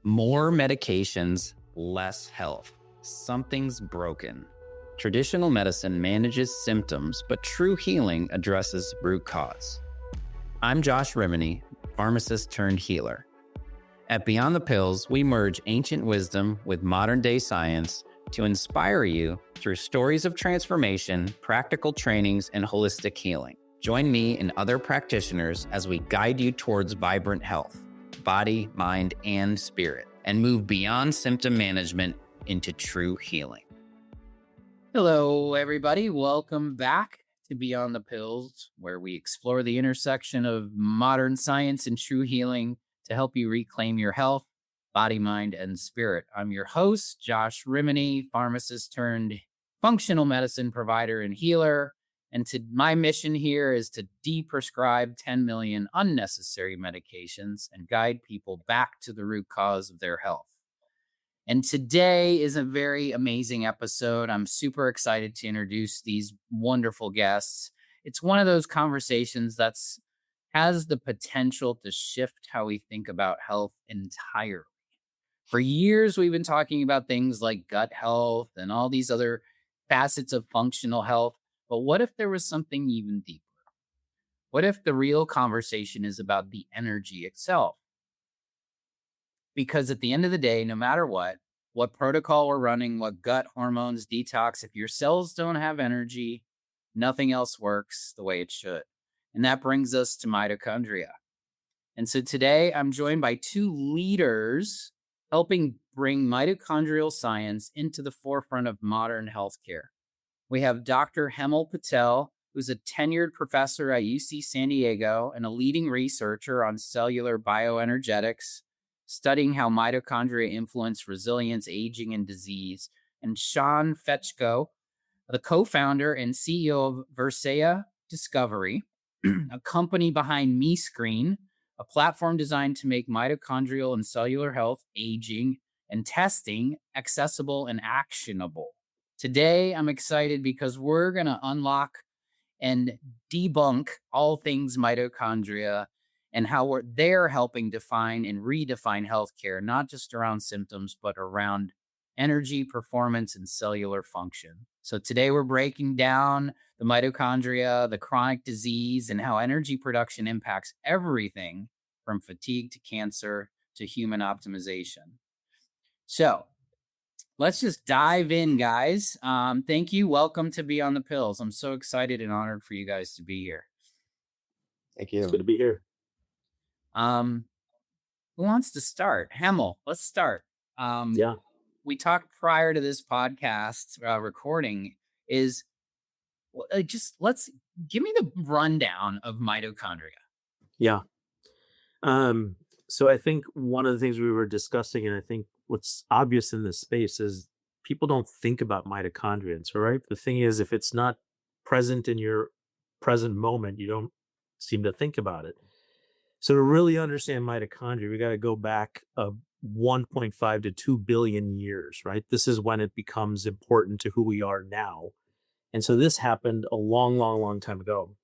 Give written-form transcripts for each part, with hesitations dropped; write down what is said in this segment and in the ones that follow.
More medications, less health. Something's broken. Traditional medicine manages symptoms, but true healing addresses root cause. I'm Josh Rimini, pharmacist turned healer. At Beyond the Pills, we merge ancient wisdom with modern-day science to inspire you through stories of transformation, practical trainings, and holistic healing. Join me and other practitioners as we guide you towards vibrant health, body, mind, and spirit, and move beyond symptom management into true healing. Hello, everybody. Welcome back to Beyond the Pills, where we explore the intersection of modern science and true healing to help you reclaim your health, body, mind, and spirit. I'm your host, Josh Rimini, pharmacist turned functional medicine provider and healer. And my mission here is to deprescribe 10 million unnecessary medications and guide people back to the root cause of their health. And today is a very amazing episode. I'm super excited to introduce these wonderful guests. It's one of those conversations that's has the potential to shift how we think about health entirely. For years, we've been talking about things like gut health and all these other facets of functional health. But what if there was something even deeper? What if the real conversation is about the energy itself? Because at the end of the day, no matter what protocol we're running, what gut hormones, detox, if your cells don't have energy, nothing else works the way it should. And that brings us to mitochondria. And so today I'm joined by two leaders helping bring mitochondrial science into the forefront of modern healthcare. We have Dr. Hemal Patel, who's a tenured professor at UC San Diego and a leading researcher on cellular bioenergetics, studying how mitochondria influence resilience, aging, and disease. And Sean Fetcho, the co-founder and CEO of Verséa Discovery, a company behind mescreen, a platform designed to make mitochondrial and cellular health, aging, and testing accessible and actionable. Today, I'm excited because we're going to unlock and debunk all things mitochondria and how they're helping define and redefine healthcare, not just around symptoms, but around energy, performance, and cellular function. So today we're breaking down the mitochondria, the chronic disease, and how energy production impacts everything from fatigue to cancer to human optimization. So let's just dive in, guys. Thank you. Welcome to Beyond the Pills. I'm so excited and honored for you guys to be here. Thank you. It's good to be here. Who wants to start? Hemal, let's start. Yeah. We talked prior to this podcast recording let's give me the rundown of mitochondria. Yeah. So I think one of the things we were discussing, and I think what's obvious in this space is people don't think about mitochondria. So, right, the thing is, if it's not present in your present moment, you don't seem to think about it. So to really understand mitochondria, we got to go back 1.5 to 2 billion years, right? This is when it becomes important to who we are now. And so this happened a long, long, long time ago.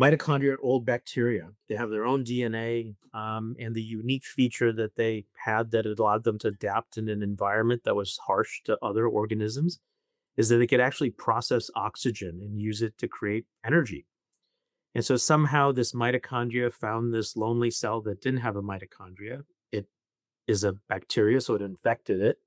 Mitochondria are old bacteria. They have their own DNA, and the unique feature that they had that it allowed them to adapt in an environment that was harsh to other organisms is that they could actually process oxygen and use it to create energy. And so somehow this mitochondria found this lonely cell that didn't have a mitochondria. It is a bacteria, so it infected it,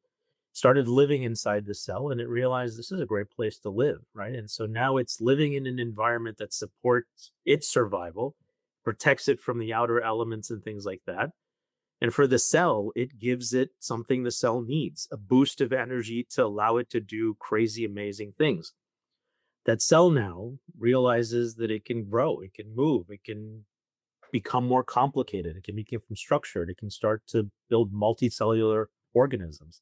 started living inside the cell, and it realized this is a great place to live, right? And so now it's living in an environment that supports its survival, protects it from the outer elements and things like that. And for the cell, it gives it something the cell needs, a boost of energy to allow it to do crazy, amazing things. That cell now realizes that it can grow, it can move, it can become more complicated, it can become structured, it can start to build multicellular organisms.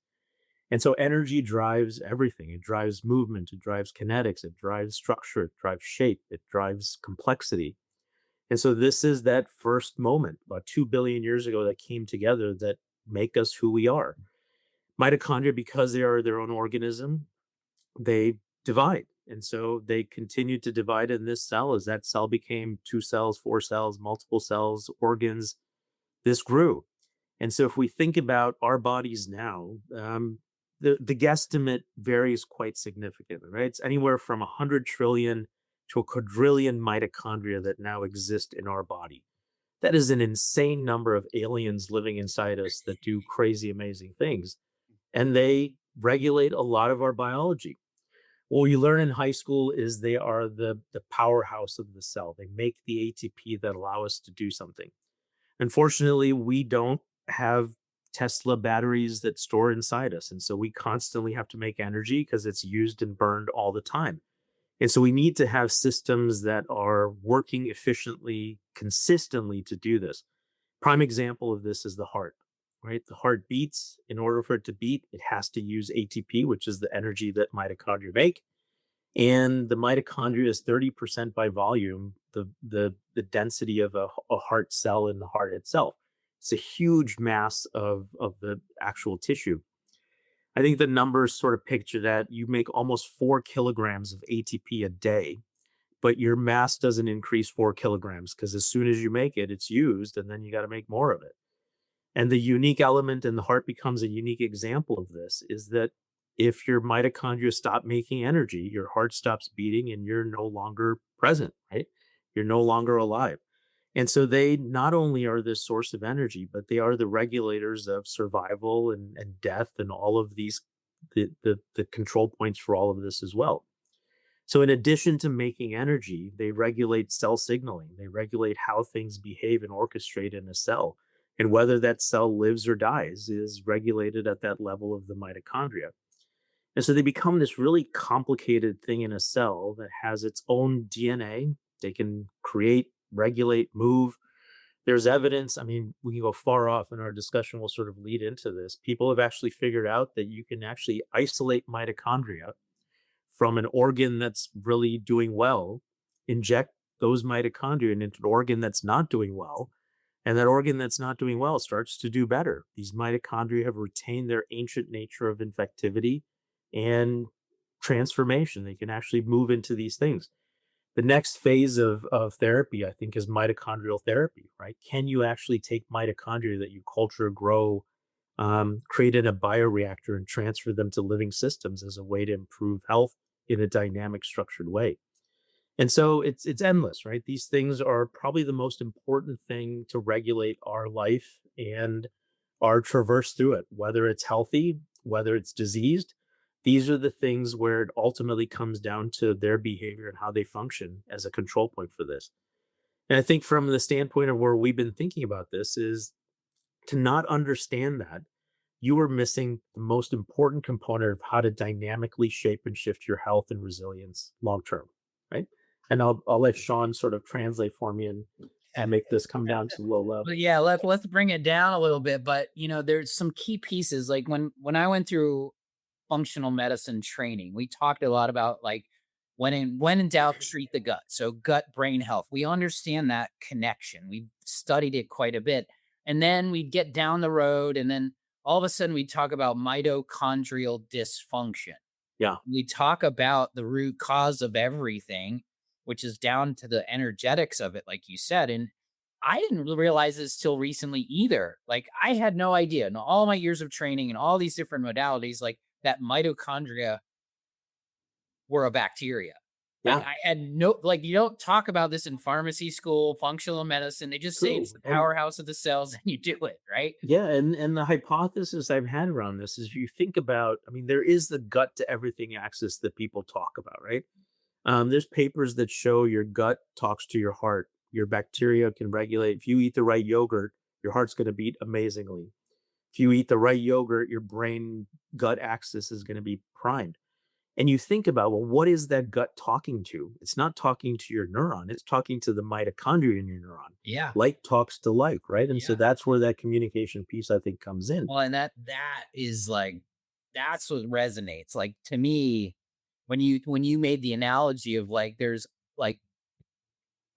And so energy drives everything. It drives movement, it drives kinetics, it drives structure, it drives shape, it drives complexity. And so this is that first moment about 2 billion years ago that came together that make us who we are. Mitochondria, because they are their own organism, they divide. And so they continued to divide in this cell. As that cell became 2 cells, 4 cells, multiple cells, organs, this grew. And so if we think about our bodies now, the guesstimate varies quite significantly, right? It's anywhere from 100 trillion to a quadrillion mitochondria that now exist in our body. That is an insane number of aliens living inside us that do crazy, amazing things. And they regulate a lot of our biology. What you learn in high school is they are the powerhouse of the cell. They make the ATP that allow us to do something. Unfortunately, we don't have Tesla batteries that store inside us. And so we constantly have to make energy because it's used and burned all the time. And so we need to have systems that are working efficiently, consistently to do this. Prime example of this is the heart, right? The heart beats. In order for it to beat, it has to use ATP, which is the energy that mitochondria make. And the mitochondria is 30% by volume, the density of a heart cell in the heart itself. It's a huge mass of the actual tissue. I think the numbers sort of picture that you make almost 4 kilograms of ATP a day, but your mass doesn't increase 4 kilograms because as soon as you make it, it's used, and then you got to make more of it. And the unique element, and the heart becomes a unique example of this, is that if your mitochondria stop making energy, your heart stops beating and you're no longer present, right? You're no longer alive. And so they not only are this source of energy, but they are the regulators of survival and death and all of these, the control points for all of this as well. So in addition to making energy, they regulate cell signaling. They regulate how things behave and orchestrate in a cell. And whether that cell lives or dies is regulated at that level of the mitochondria. And so they become this really complicated thing in a cell that has its own DNA. They can create, regulate, move. There's evidence. I mean, we can go far off, and our discussion will sort of lead into this. People have actually figured out that you can actually isolate mitochondria from an organ that's really doing well, inject those mitochondria into an organ that's not doing well, and that organ that's not doing well starts to do better. These mitochondria have retained their ancient nature of infectivity and transformation. They can actually move into these things. The next phase of therapy, I think, is mitochondrial therapy, right? Can you actually take mitochondria that you culture, grow, create in a bioreactor and transfer them to living systems as a way to improve health in a dynamic, structured way? And so it's endless, right? These things are probably the most important thing to regulate our life and our traverse through it, whether it's healthy, whether it's diseased. These are the things where it ultimately comes down to their behavior and how they function as a control point for this. And I think from the standpoint of where we've been thinking about this is to not understand that you are missing the most important component of how to dynamically shape and shift your health and resilience long term, right? And I'll let Sean sort of translate for me and make this come down to low level. But yeah, let's bring it down a little bit. But there's some key pieces. Like when I went through functional medicine training, we talked a lot about like when in doubt, treat the gut. So gut brain health. We understand that connection. We've studied it quite a bit. And then we'd get down the road, and then all of a sudden we talk about mitochondrial dysfunction. Yeah. We talk about the root cause of everything, which is down to the energetics of it, like you said. And I didn't realize this till recently either. Like I had no idea in all my years of training and all these different modalities, like that mitochondria were a bacteria. Like Yeah. I had no, like you don't talk about this in pharmacy school, functional medicine. They just say True. it's the powerhouse of the cells and you do it, right? Yeah, and the hypothesis I've had around this is if you think about, I mean, there is the gut to everything axis that people talk about, right? There's papers that show your gut talks to your heart. Your bacteria can regulate. If you eat the right yogurt, your heart's going to beat amazingly. If you eat the right yogurt, your brain gut axis is going to be primed. And you think about, well, what is that gut talking to? It's not talking to your neuron, it's talking to the mitochondria in your neuron. Yeah. Like talks to like, right? And so Yeah. that's where that communication piece, I think, comes in. Well, and that is like that's what resonates. Like to me, when you made the analogy of like there's like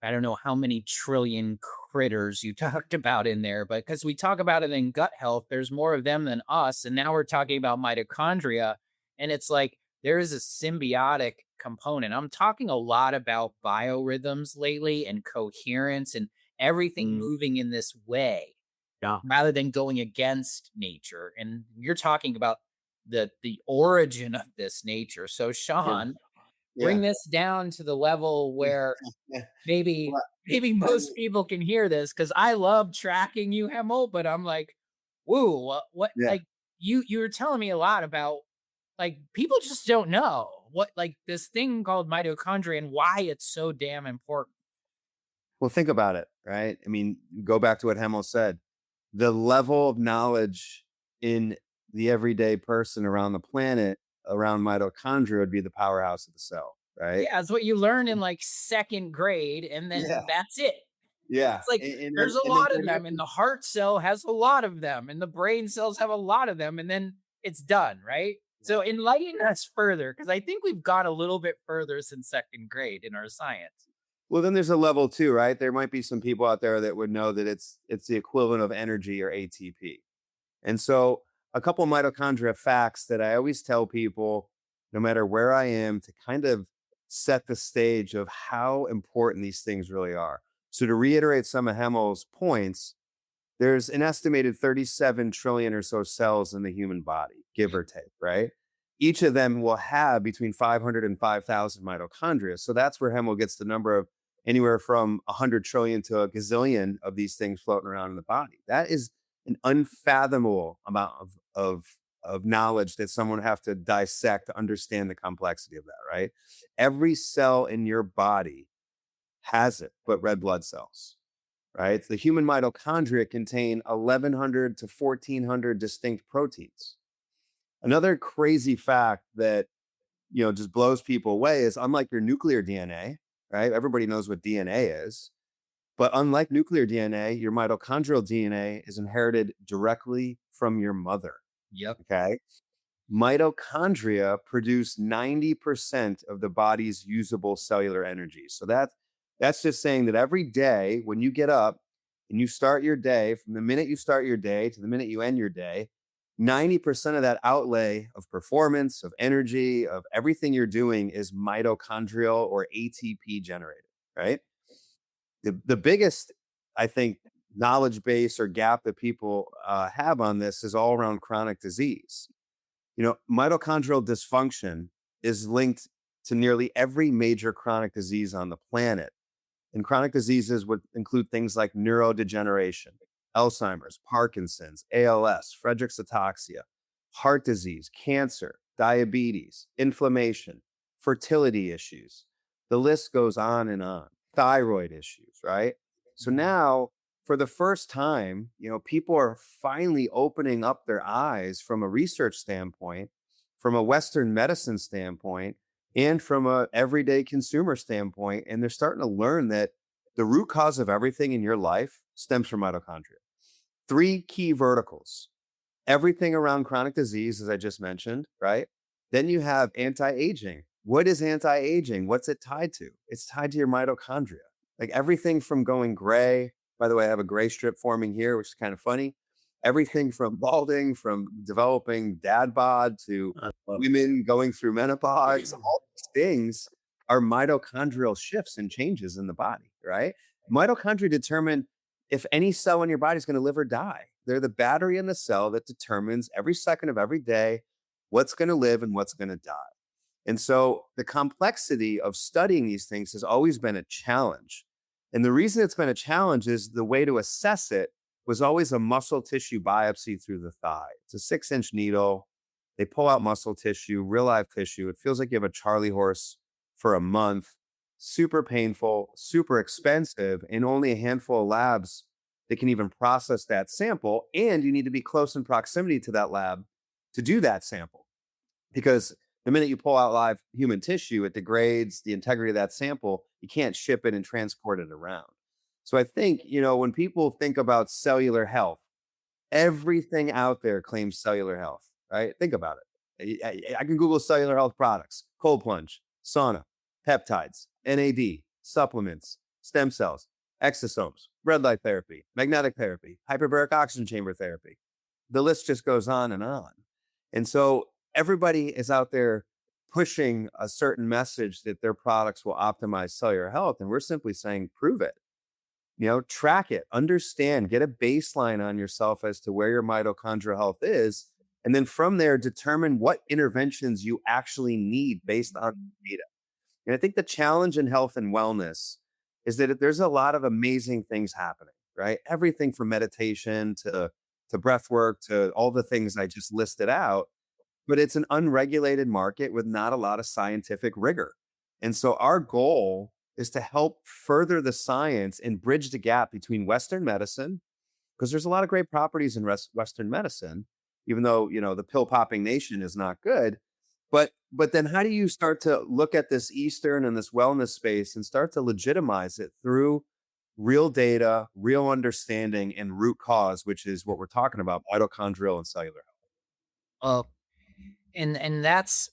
I don't know how many trillion critters you talked about in there, but because we talk about it in gut health, there's more of them than us. And now we're talking about mitochondria. And it's like there is a symbiotic component. I'm talking a lot about biorhythms lately and coherence and everything Mm, moving in this way. Yeah. rather than going against nature. And you're talking about the origin of this nature. So Yeah. Sean, bring Yeah. this down to the level where Yeah. maybe Well, maybe I most mean, people can hear this, because I love tracking you, Hemel, but I'm like, woo, what yeah. like you were telling me a lot about, like, people just don't know what, like, this thing called mitochondria and why it's so damn important. Well, think about it, right? I mean, go back to what Hemel said. The level of knowledge in the everyday person around the planet around mitochondria would be the powerhouse of the cell, right? Yeah, it's what you learn in like second grade, and then Yeah. that's it. Yeah. It's like there's a And then lot of them, and connected. the heart cell has a lot of them, and the brain cells have a lot of them, and then it's done, right? So enlighten us further, because I think we've gone a little bit further since second grade in our science. Well, then there's a level two, right? There might be some people out there that would know that it's the equivalent of energy or ATP. And so, a couple mitochondria facts that I always tell people, no matter where I am, to kind of set the stage of how important these things really are. So, to reiterate some of Hemel's points, there's an estimated 37 trillion or so cells in the human body, give Yep. or take, right? Each of them will have between 500 and 5,000 mitochondria. So that's where Hemel gets the number of anywhere from 100 trillion to a gazillion of these things floating around in the body. That is an unfathomable amount of knowledge that someone would have to dissect to understand the complexity of that, right? Every cell in your body has it, but red blood cells, right? The human mitochondria contain 1,100 to 1,400 distinct proteins. Another crazy fact that just blows people away is unlike your nuclear DNA, right? Everybody knows what DNA is, but unlike nuclear DNA, your mitochondrial DNA is inherited directly from your mother. Yep. Okay. Mitochondria produce 90% of the body's usable cellular energy. So that's just saying that every day when you get up and you start your day, from the minute you start your day to the minute you end your day, 90% of that outlay of performance, of energy, of everything you're doing is mitochondrial or ATP generated, right? The biggest, I think, knowledge base or gap that people have on this is all around chronic disease. Mitochondrial dysfunction is linked to nearly every major chronic disease on the planet. And chronic diseases would include things like neurodegeneration, Alzheimer's, Parkinson's, ALS, Friedreich's ataxia, heart disease, cancer, diabetes, inflammation, fertility issues. The list goes on and on. Thyroid issues, right? So Mhm. now, for the first time, people are finally opening up their eyes from a research standpoint, from a Western medicine standpoint, and from a everyday consumer standpoint, and they're starting to learn that the root cause of everything in your life stems from mitochondria. Three key verticals: everything around chronic disease, as I just mentioned, right? Then you have anti-aging. What is anti-aging? What's it tied to? It's tied to your mitochondria. Like everything from going gray. By the way, I have a gray strip forming here, which is kind of funny. Everything from balding, from developing dad bod to I love women going through menopause, all these things are mitochondrial shifts and changes in the body, right? Mitochondria determine if any cell in your body is going to live or die. They're the battery in the cell that determines every second of every day what's going to live and what's going to die. And so the complexity of studying these things has always been a challenge. And the reason it's been a challenge is the way to assess it was always a muscle tissue biopsy through the thigh. It's a 6-inch needle. They pull out muscle tissue, real life tissue. It feels like you have a Charlie horse for a month. Super painful, super expensive, and only a handful of labs that can even process that sample. And you need to be close in proximity to that lab to do that sample, because the minute you pull out live human tissue, it degrades the integrity of that sample. You can't ship it and transport it around. So I think, when people think about cellular health, everything out there claims cellular health, right? Think about it. I can Google cellular health products: cold plunge, sauna, peptides, NAD, supplements, stem cells, exosomes, red light therapy, magnetic therapy, hyperbaric oxygen chamber therapy. The list just goes on and on. And so everybody is out there pushing a certain message that their products will optimize cellular health. And we're simply saying, prove it. Track it, understand, get a baseline on yourself as to where your mitochondrial health is. And then from there, determine what interventions you actually need based on data. And I think the challenge in health and wellness is that there's a lot of amazing things happening, right? Everything from meditation to breath work to all the things I just listed out, but it's an unregulated market with not a lot of scientific rigor. And so our goal is to help further the science and bridge the gap between Western medicine, because there's a lot of great properties in Western medicine, even though, the pill popping nation is not good. But then how do you start to look at this Eastern and this wellness space and start to legitimize it through real data, real understanding, and root cause, which is what we're talking about, mitochondrial and cellular Well, and that's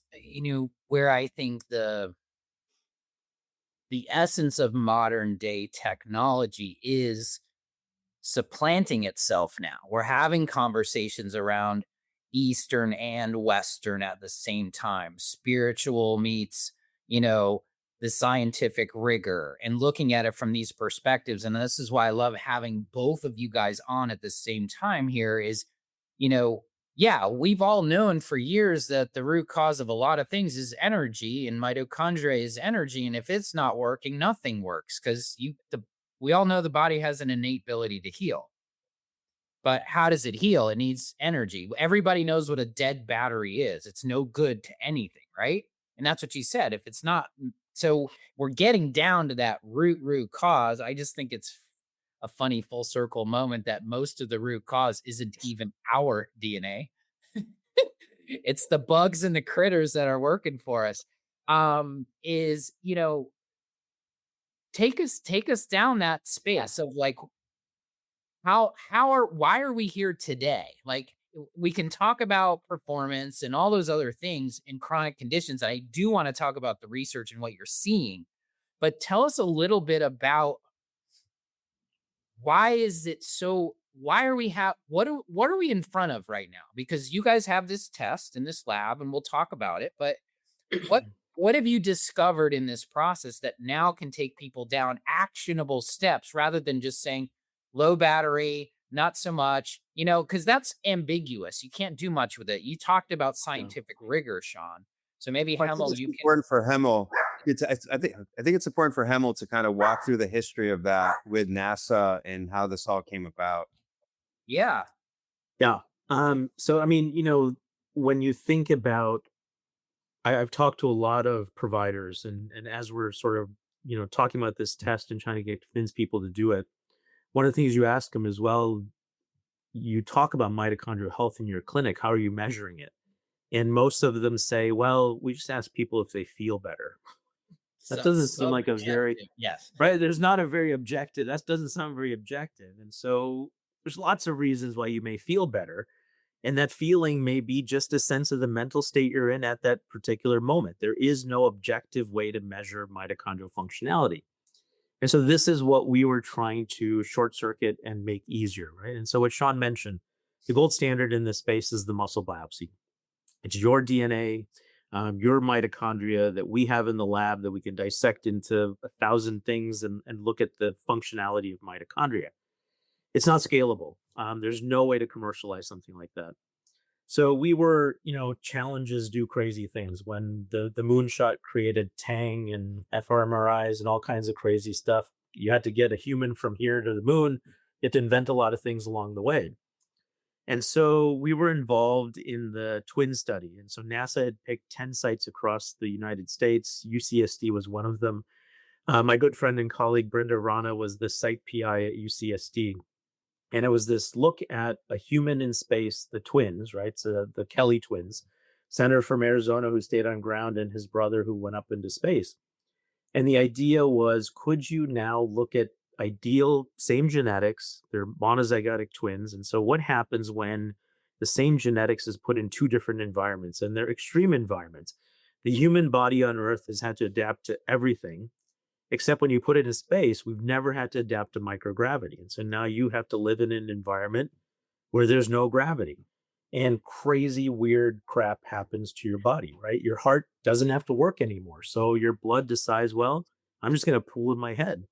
where I think the essence of modern day technology is supplanting itself now. We're having conversations around Eastern and Western at the same time. Spiritual meets, the scientific rigor, and looking at it from these perspectives. And this is why I love having both of you guys on at the same time here is, you know, yeah, we've all known for years that the root cause of a lot of things is energy, and mitochondria is energy. And if it's not working, nothing works, because we all know the body has an innate ability to heal. But how does it heal? It needs energy. Everybody knows what a dead battery is. It's no good to anything, right? And that's what you said. If it's not, so we're getting down to that root cause. I just think it's a funny full circle moment that most of the root cause isn't even our DNA. It's the bugs and the critters that are working for us. Is, take us down that space of like, why are we here today? Like, we can talk about performance and all those other things in chronic conditions. I do want to talk about the research and what you're seeing, but tell us a little bit about why is it so, why are we what are we in front of right now? Because you guys have this test in this lab and we'll talk about it, but what what have you discovered in this process that now can take people down actionable steps rather than just saying low battery, not so much, because that's ambiguous. You can't do much with it. You talked about scientific rigor, Sean. So maybe I think Hemal, it's you can. important for Hemal. I think it's important for Hemal to kind of walk through the history of that with NASA and how this all came about. Yeah. Yeah. So I mean, when you think about, I've talked to a lot of providers, and as we're sort of, talking about this test and trying to convince people to do it, one of the things you ask them is, well, you talk about mitochondrial health in your clinic. How are you measuring it? And most of them say, well, we just ask people if they feel better. That doesn't seem like a very, Subjective. Yes. right. There's not a very objective. That doesn't sound very objective. And so there's lots of reasons why you may feel better. And that feeling may be just a sense of the mental state you're in at that particular moment. There is no objective way to measure mitochondrial functionality. And so this is what we were trying to short circuit and make easier, right? And so what Sean mentioned, the gold standard in this space is the muscle biopsy. It's your DNA, your mitochondria that we have in the lab that we can dissect into 1,000 things and look at the functionality of mitochondria. It's not scalable. There's no way to commercialize something like that. So we were, challenges do crazy things. When the moonshot created Tang and fMRIs and all kinds of crazy stuff, you had to get a human from here to the moon. You had to invent a lot of things along the way. And so we were involved in the twin study. And so NASA had picked 10 sites across the United States. UCSD was one of them. My good friend and colleague Brenda Rana was the site PI at UCSD. And it was this look at a human in space, the twins, right? So the Kelly twins, senator from Arizona who stayed on ground and his brother who went up into space. And the idea was, could you now look at ideal, same genetics, they're monozygotic twins. And so what happens when the same genetics is put in two different environments, and they're extreme environments? The human body on Earth has had to adapt to everything. Except when you put it in space, we've never had to adapt to microgravity. And so now you have to live in an environment where there's no gravity, and crazy, weird crap happens to your body, right? Your heart doesn't have to work anymore. So your blood decides, well, I'm just going to pool in my head.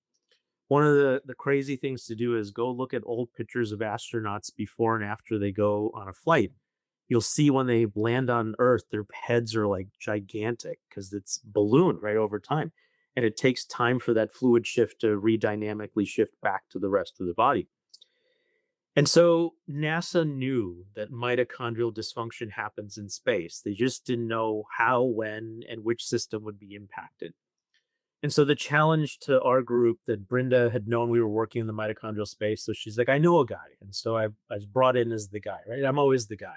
One of the crazy things to do is go look at old pictures of astronauts before and after they go on a flight. You'll see when they land on Earth, their heads are like gigantic because it's ballooned right over time. And it takes time for that fluid shift to redynamically shift back to the rest of the body. And so NASA knew that mitochondrial dysfunction happens in space. They just didn't know how, when, and which system would be impacted. And so the challenge to our group that Brenda had known we were working in the mitochondrial space. So she's like, I know a guy. And so I was brought in as the guy, right? I'm always the guy.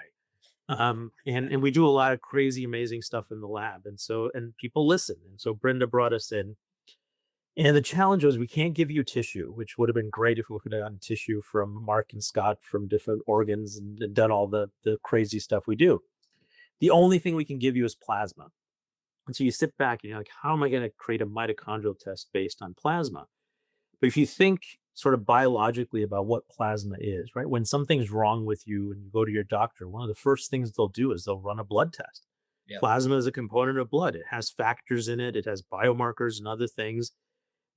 And we do a lot of crazy, amazing stuff in the lab. And people listen. And so Brenda brought us in. And the challenge was we can't give you tissue, which would have been great if we could have gotten tissue from Mark and Scott from different organs and done all the crazy stuff we do. The only thing we can give you is plasma. And so you sit back and you're like, how am I going to create a mitochondrial test based on plasma? But if you think sort of biologically about what plasma is, right? When something's wrong with you and you go to your doctor, one of the first things they'll do is they'll run a blood test. Yep. Plasma is a component of blood. It has factors in it. It has biomarkers and other things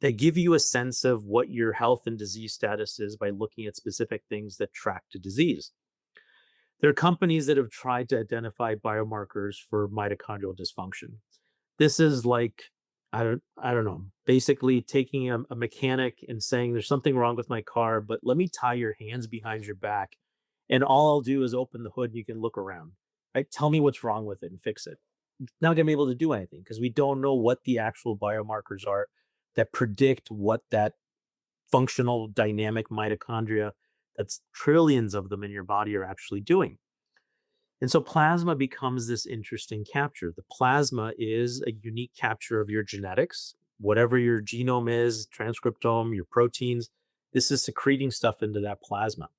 that give you a sense of what your health and disease status is by looking at specific things that track to disease. There are companies that have tried to identify biomarkers for mitochondrial dysfunction. This is like, I don't know, basically taking a mechanic and saying there's something wrong with my car, but let me tie your hands behind your back. And all I'll do is open the hood and you can look around, right? Tell me what's wrong with it and fix it. Not gonna be able to do anything because we don't know what the actual biomarkers are that predict what that functional dynamic mitochondria, that's trillions of them in your body, are actually doing. And so plasma becomes this interesting capture. The plasma is a unique capture of your genetics, whatever your genome is, transcriptome, your proteins. This is secreting stuff into that plasma.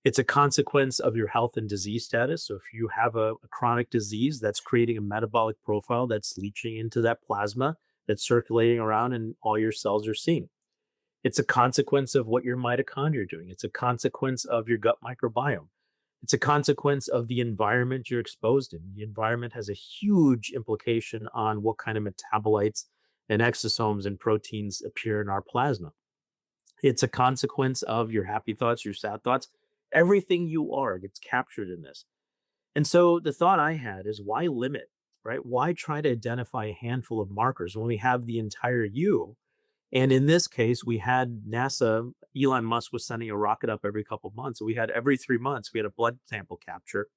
It's a consequence of your health and disease status. So if you have a chronic disease, that's creating a metabolic profile that's leaching into that plasma, that's circulating around and all your cells are seeing. It's a consequence of what your mitochondria are doing. It's a consequence of your gut microbiome. It's a consequence of the environment you're exposed in. The environment has a huge implication on what kind of metabolites and exosomes and proteins appear in our plasma. It's a consequence of your happy thoughts, your sad thoughts. Everything you are gets captured in this. And so the thought I had is why limit, right? Why try to identify a handful of markers when we have the entire you? And in this case, we had NASA, Elon Musk was sending a rocket up every couple of months. So we had every 3 months, we had a blood sample capture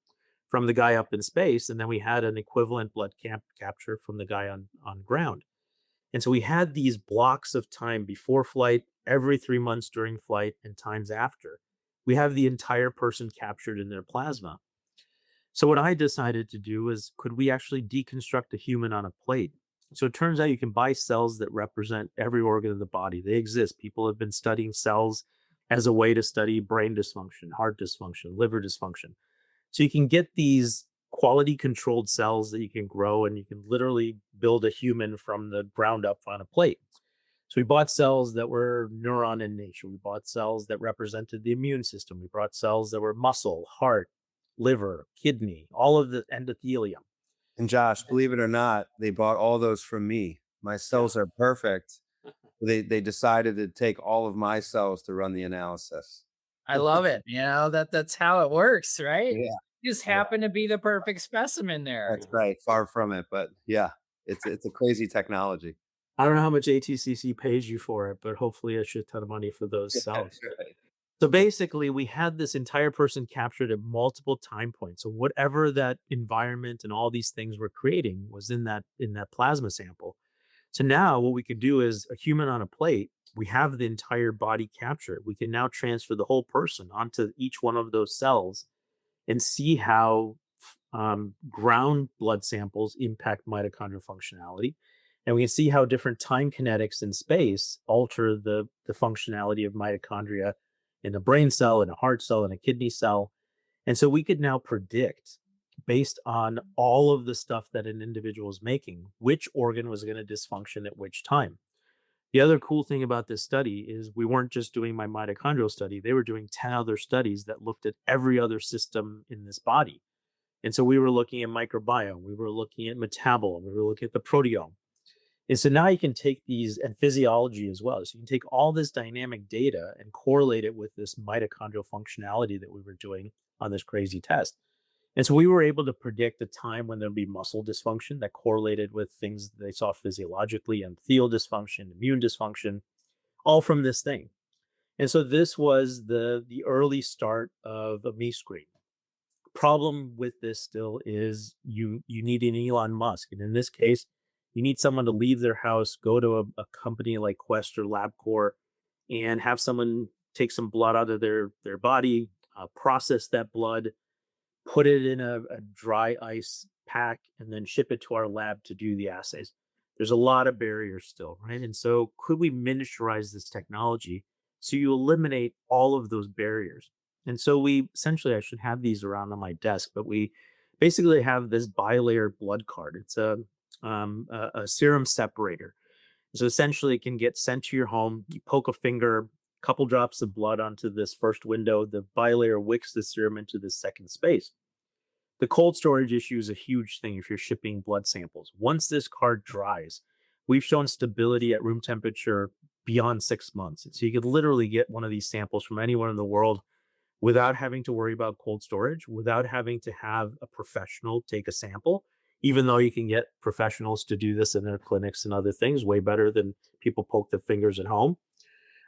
from the guy up in space. And then we had an equivalent blood capture from the guy on ground. And so we had these blocks of time before flight, every 3 months during flight, and times after. We have the entire person captured in their plasma. So what I decided to do is, could we actually deconstruct a human on a plate? So it turns out you can buy cells that represent every organ of the body. They exist. People have been studying cells as a way to study brain dysfunction, heart dysfunction, liver dysfunction. So you can get these quality controlled cells that you can grow, and you can literally build a human from the ground up on a plate. So we bought cells that were neuron in nature. We bought cells that represented the immune system. We brought cells that were muscle, heart, liver, kidney, all of the endothelium. And Josh, believe it or not, they bought all those from me. My cells are perfect. They decided to take all of my cells to run the analysis. I love it. That's how it works, right? Yeah. You just happen to be the perfect specimen there. That's right. Far from it, but yeah, it's a crazy technology. I don't know how much ATCC pays you for it, but hopefully a shit ton of money for those cells. Right. So basically, we had this entire person captured at multiple time points. So whatever that environment and all these things we're creating was in that plasma sample. So now what we could do is a human on a plate, we have the entire body captured. We can now transfer the whole person onto each one of those cells and see how ground blood samples impact mitochondrial functionality. And we can see how different time kinetics in space alter the functionality of mitochondria in a brain cell, in a heart cell, in a kidney cell. And so we could now predict, based on all of the stuff that an individual is making, which organ was going to dysfunction at which time. The other cool thing about this study is we weren't just doing my mitochondrial study. They were doing 10 other studies that looked at every other system in this body. And so we were looking at microbiome, we were looking at metabolome, we were looking at the proteome. And so now you can take these, and physiology as well. So you can take all this dynamic data and correlate it with this mitochondrial functionality that we were doing on this crazy test. And so we were able to predict a time when there'd be muscle dysfunction that correlated with things that they saw physiologically, endothelial dysfunction, immune dysfunction, all from this thing. And so this was the early start of a mescreen. Problem with this still is you need an Elon Musk, and in this case, you need someone to leave their house, go to a company like Quest or LabCorp, and have someone take some blood out of their body, process that blood, put it in a dry ice pack, and then ship it to our lab to do the assays. There's a lot of barriers still, right? And so, could we miniaturize this technology so you eliminate all of those barriers? And so, we essentially, I should have these around on my desk, but we basically have this bilayer blood card. It's a serum separator. So essentially, it can get sent to your home. You poke a finger, couple drops of blood onto this first window. The bilayer wicks the serum into this second space. The cold storage issue is a huge thing if you're shipping blood samples. Once this card dries, we've shown stability at room temperature beyond 6 months. So you could literally get one of these samples from anywhere in the world without having to worry about cold storage, without having to have a professional take a sample, even though you can get professionals to do this in their clinics and other things way better than people poke their fingers at home.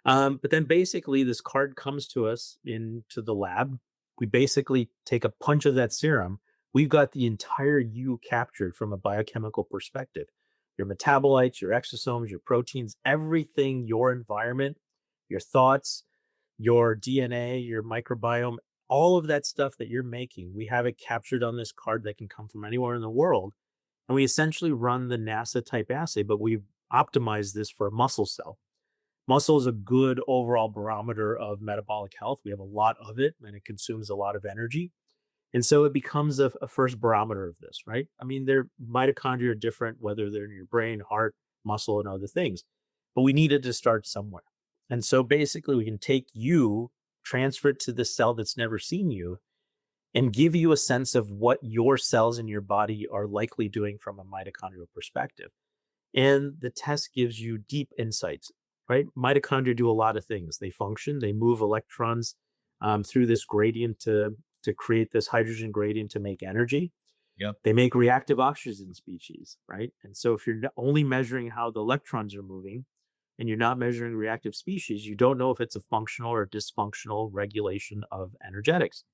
But then basically, this card comes to us into the lab. We basically take a punch of that serum. We've got the entire you captured from a biochemical perspective. Your metabolites, your exosomes, your proteins, everything, your environment, your thoughts, your DNA, your microbiome, all of that stuff that you're making, we have it captured on this card that can come from anywhere in the world. And we essentially run the NASA type assay, but we've optimized this for a muscle cell. Muscle is a good overall barometer of metabolic health. We have a lot of it and it consumes a lot of energy. And so it becomes a first barometer of this, right? I mean, their mitochondria are different, whether they're in your brain, heart, muscle, and other things. But we needed to start somewhere. And so basically, we can take you, transfer it to the cell that's never seen you, and give you a sense of what your cells in your body are likely doing from a mitochondrial perspective. And the test gives you deep insights, right? Mitochondria do a lot of things. They function, they move electrons through this gradient to create this hydrogen gradient to make energy. Yep. They make reactive oxygen species, right? And so if you're only measuring how the electrons are moving and you're not measuring reactive species, you don't know if it's a functional or dysfunctional regulation of energetics.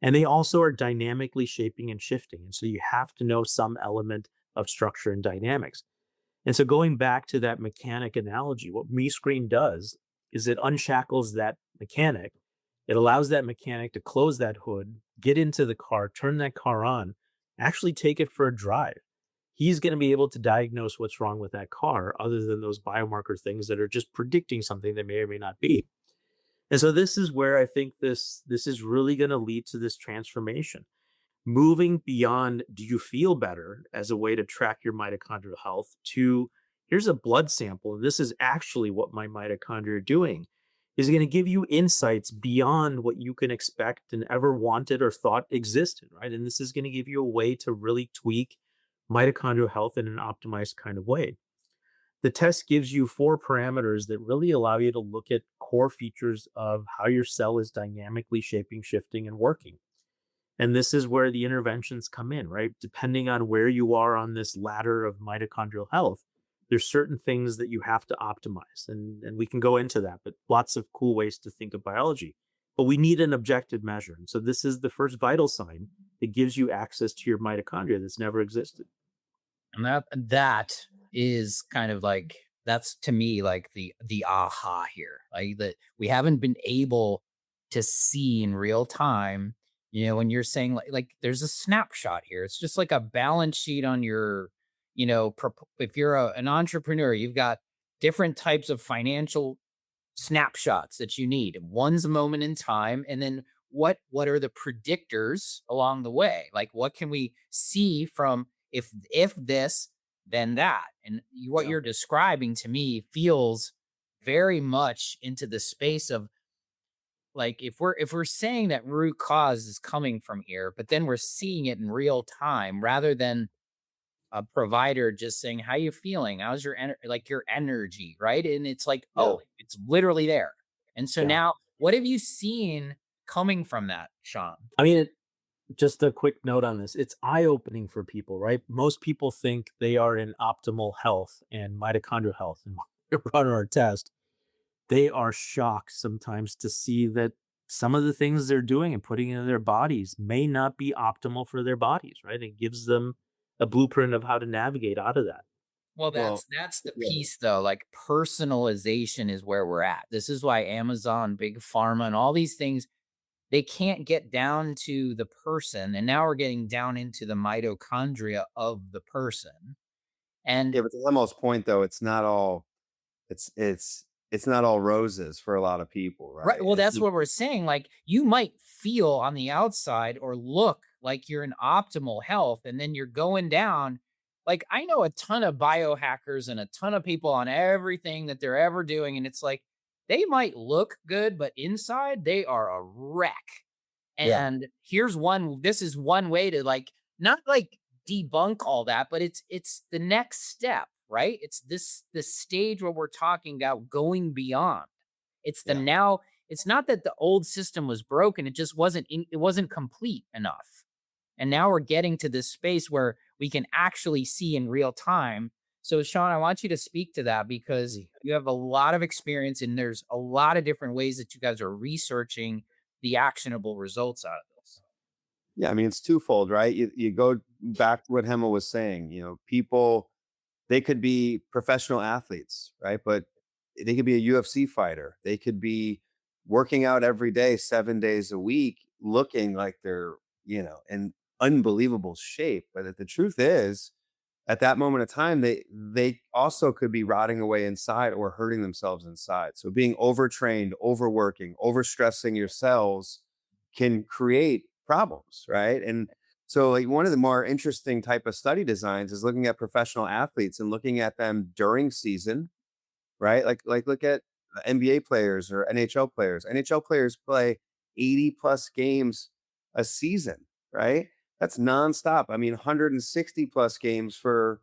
And they also are dynamically shaping and shifting. And so you have to know some element of structure and dynamics. And so going back to that mechanic analogy, what mescreen does is it unshackles that mechanic. It allows that mechanic to close that hood, get into the car, turn that car on, actually take it for a drive. He's going to be able to diagnose what's wrong with that car other than those biomarker things that are just predicting something that may or may not be. And so this is where I think this is really going to lead to this transformation. Moving beyond do you feel better as a way to track your mitochondrial health to here's a blood sample and this is actually what my mitochondria are doing is going to give you insights beyond what you can expect and ever wanted or thought existed, right? And this is going to give you a way to really tweak mitochondrial health in an optimized kind of way. The test gives you 4 parameters that really allow you to look at core features of how your cell is dynamically shaping, shifting, and working. And this is where the interventions come in, right? Depending on where you are on this ladder of mitochondrial health, there's certain things that you have to optimize. And we can go into that, but lots of cool ways to think of biology. But we need an objective measure. And so this is the first vital sign that gives you access to your mitochondria that's never existed. And that is kind of like, that's to me like the aha here. Like that we haven't been able to see in real time. When you're saying like there's a snapshot here. It's just like a balance sheet on your, if you're an entrepreneur, you've got different types of financial snapshots that you need. One's a moment in time, and then what are the predictors along the way? Like what can we see from if this, then that? And what you're describing to me feels very much into the space of like if we're saying that root cause is coming from here, but then we're seeing it in real time rather than a provider just saying, "How you feeling? How's your like your energy?" Right? And it's like, Yeah. oh, it's literally there. And so Yeah. now, what have you seen coming from that, Sean? I mean, just a quick note on this. It's eye-opening for people, right? Most people think they are in optimal health and mitochondrial health and run our test. They are shocked sometimes to see that some of the things they're doing and putting into their bodies may not be optimal for their bodies, right? It gives them a blueprint of how to navigate out of that. Well, Well, that's the yeah. piece though. Like personalization is where we're at. This is why Amazon, Big Pharma, and all these things, they can't get down to the person. And now we're getting down into the mitochondria of the person. And Yeah, but to Lemo's point though, it's not all roses for a lot of people, right. right? Well, that's what we're saying. Like you might feel on the outside or look like you're in optimal health, and then you're going down. Like I know a ton of biohackers and a ton of people on everything that they're ever doing. And it's like they might look good, but inside they are a wreck. Yeah. And here's one, this is one way to like not like debunk all that, but it's the next step, right? It's the stage where we're talking about going beyond. It's the Yeah. now, it's not that the old system was broken, it just it wasn't complete enough. And now we're getting to this space where we can actually see in real time. So, Sean, I want you to speak to that because you have a lot of experience and there's a lot of different ways that you guys are researching the actionable results out of this. Yeah, I mean, it's twofold, right? You go back to what Hema was saying, people, they could be professional athletes, right? But they could be a UFC fighter. They could be working out every day, 7 days a week, looking like they're, in unbelievable shape. But the truth is, at that moment of time, they also could be rotting away inside or hurting themselves inside. So being overtrained, overworking, overstressing your cells can create problems, right? And so like one of the more interesting type of study designs is looking at professional athletes and looking at them during season, right? Like look at NBA players or NHL players. NHL players play 80 plus games a season, right? That's nonstop. I mean, 160 plus games for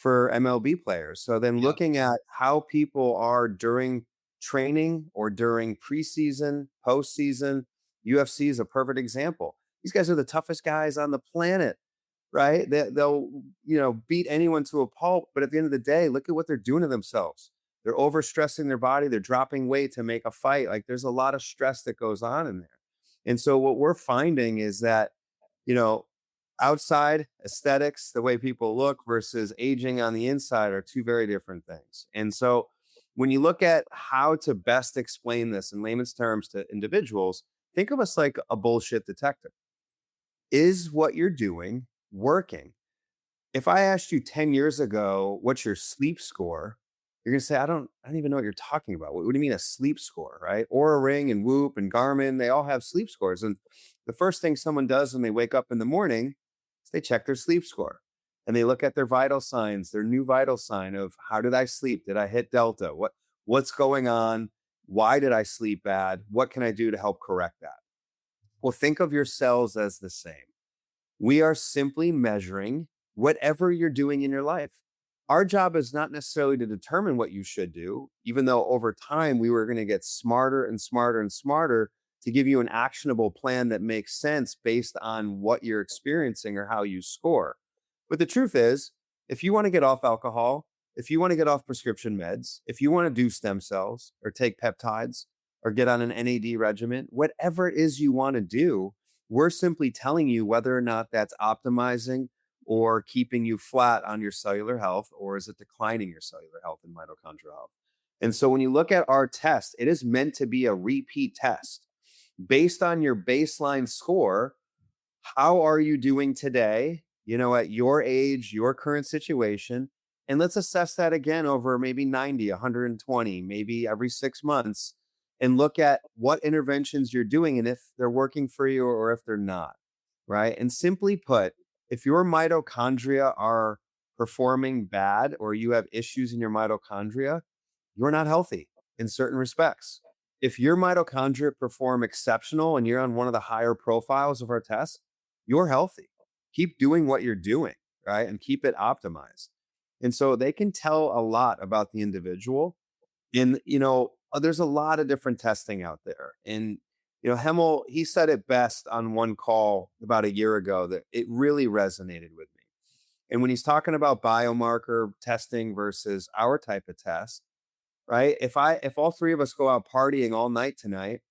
MLB players. So then Yep. looking at how people are during training or during preseason, postseason, UFC is a perfect example. These guys are the toughest guys on the planet, right? They'll beat anyone to a pulp, but at the end of the day, look at what they're doing to themselves. They're overstressing their body. They're dropping weight to make a fight. Like there's a lot of stress that goes on in there. And so what we're finding is that, you know, outside aesthetics, the way people look versus aging on the inside are two very different things. And so when you look at how to best explain this in layman's terms to individuals, think of us like a bullshit detective. Is what you're doing working? If I asked you 10 years ago, what's your sleep score? You're gonna say, I don't even know what you're talking about. What do you mean a sleep score, right? Aura Ring and Whoop and Garmin, they all have sleep scores. And the first thing someone does when they wake up in the morning is they check their sleep score and they look at their vital signs, their new vital sign of how did I sleep? Did I hit delta? What's going on? Why did I sleep bad? What can I do to help correct that? Well, think of your cells as the same. We are simply measuring whatever you're doing in your life. Our job is not necessarily to determine what you should do, even though over time we were going to get smarter and smarter and smarter to give you an actionable plan that makes sense based on what you're experiencing or how you score. But the truth is, if you want to get off alcohol, if you want to get off prescription meds, if you want to do stem cells or take peptides or get on an NAD regimen, whatever it is you want to do, we're simply telling you whether or not that's optimizing or keeping you flat on your cellular health, or is it declining your cellular health and mitochondrial health? And so when you look at our test, it is meant to be a repeat test. Based on your baseline score, how are you doing today, at your age, your current situation? And let's assess that again over maybe 90, 120, maybe every 6 months, and look at what interventions you're doing and if they're working for you or if they're not, right? And simply put, if your mitochondria are performing bad or you have issues in your mitochondria, you're not healthy in certain respects. If your mitochondria perform exceptional and you're on one of the higher profiles of our tests, you're healthy. Keep doing what you're doing, right? And keep it optimized. And so they can tell a lot about the individual. And, there's a lot of different testing out there. And, Hemal, he said it best on one call about a year ago that it really resonated with me. And when he's talking about biomarker testing versus our type of test, right? If all three of us go out partying all night tonight,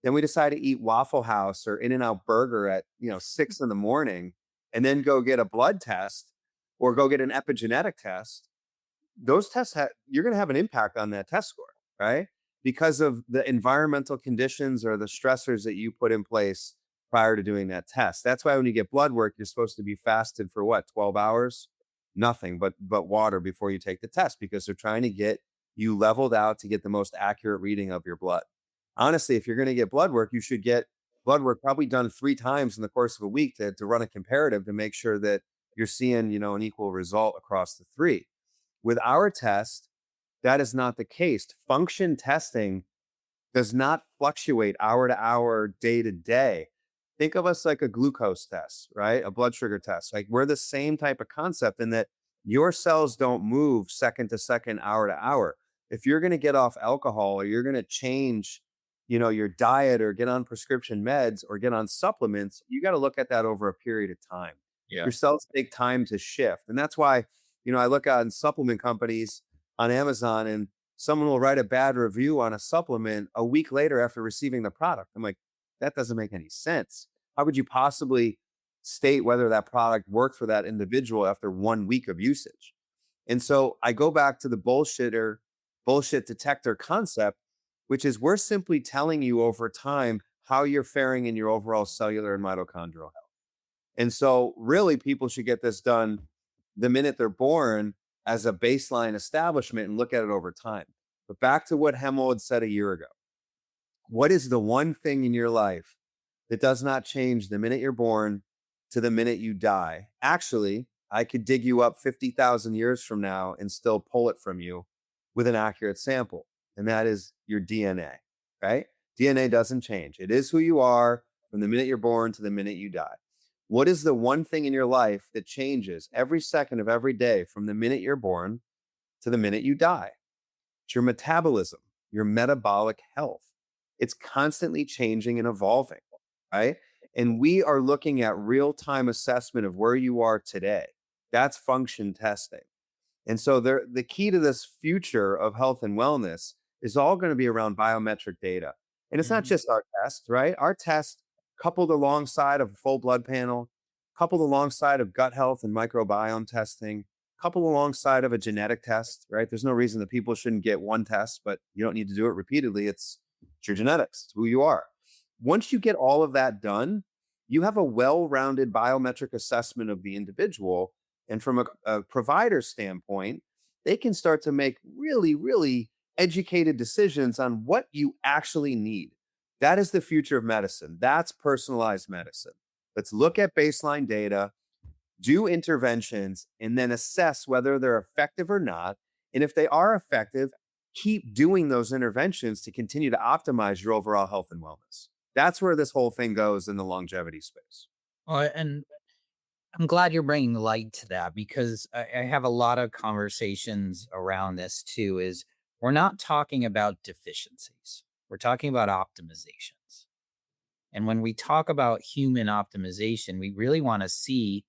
then we decide to eat Waffle House or In-N-Out Burger at 6 in the morning, and then go get a blood test or go get an epigenetic test. Those tests you're going to have an impact on that test score, right? Because of the environmental conditions or the stressors that you put in place prior to doing that test. That's why when you get blood work, you're supposed to be fasted for what, 12 hours? Nothing but water before you take the test, because they're trying to get you leveled out to get the most accurate reading of your blood. Honestly, if you're going to get blood work, you should get blood work probably done 3 times in the course of a week to run a comparative to make sure that you're seeing, an equal result across the 3. With our test, that is not the case. Function testing does not fluctuate hour to hour, day to day. Think of us like a glucose test, right? A blood sugar test. Like, we're the same type of concept in that your cells don't move second to second, hour to hour. If you're going to get off alcohol, or you're going to change, your diet, or get on prescription meds, or get on supplements, you got to look at that over a period of time. Yeah. Your cells take time to shift. And that's why, I look at supplement companies on Amazon, and someone will write a bad review on a supplement a week later after receiving the product. I'm like, that doesn't make any sense. How would you possibly state whether that product worked for that individual after 1 week of usage? And so I go back to the bullshit detector concept, which is we're simply telling you over time how you're faring in your overall cellular and mitochondrial health. And so really, people should get this done the minute they're born as a baseline establishment and look at it over time. But back to what Hemal had said a year ago. What is the one thing in your life that does not change the minute you're born to the minute you die? Actually, I could dig you up 50,000 years from now and still pull it from you with an accurate sample. And that is your DNA, right? DNA doesn't change. It is who you are from the minute you're born to the minute you die. What is the one thing in your life that changes every second of every day from the minute you're born to the minute you die? It's your metabolism, your metabolic health. It's constantly changing and evolving, right? And we are looking at real-time assessment of where you are today. That's function testing. And so the key to this future of health and wellness is all going to be around biometric data. And it's not just our test, right? Our test, coupled alongside of a full blood panel, coupled alongside of gut health and microbiome testing, coupled alongside of a genetic test, right? There's no reason that people shouldn't get one test, but you don't need to do it repeatedly. It's your genetics. It's who you are. Once you get all of that done, you have a well-rounded biometric assessment of the individual. And from a provider standpoint, they can start to make really, really educated decisions on what you actually need. That is the future of medicine. That's personalized medicine. Let's look at baseline data, do interventions, and then assess whether they're effective or not. And if they are effective, keep doing those interventions to continue to optimize your overall health and wellness. That's where this whole thing goes in the longevity space. And I'm glad you're bringing light to that, because I have a lot of conversations around this too. Is we're not talking about deficiencies. We're talking about optimizations. And when we talk about human optimization, we really want to see,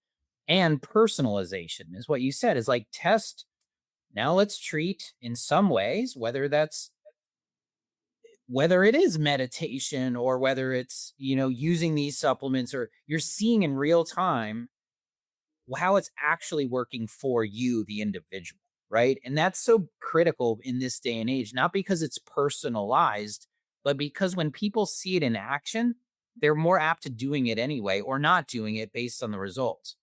and personalization is what you said, is like test. Now let's treat in some ways, whether it is meditation, or whether it's, using these supplements, or you're seeing in real time how it's actually working for you, the individual, right? And that's so critical in this day and age, not because it's personalized, but because when people see it in action, they're more apt to doing it anyway, or not doing it based on the results.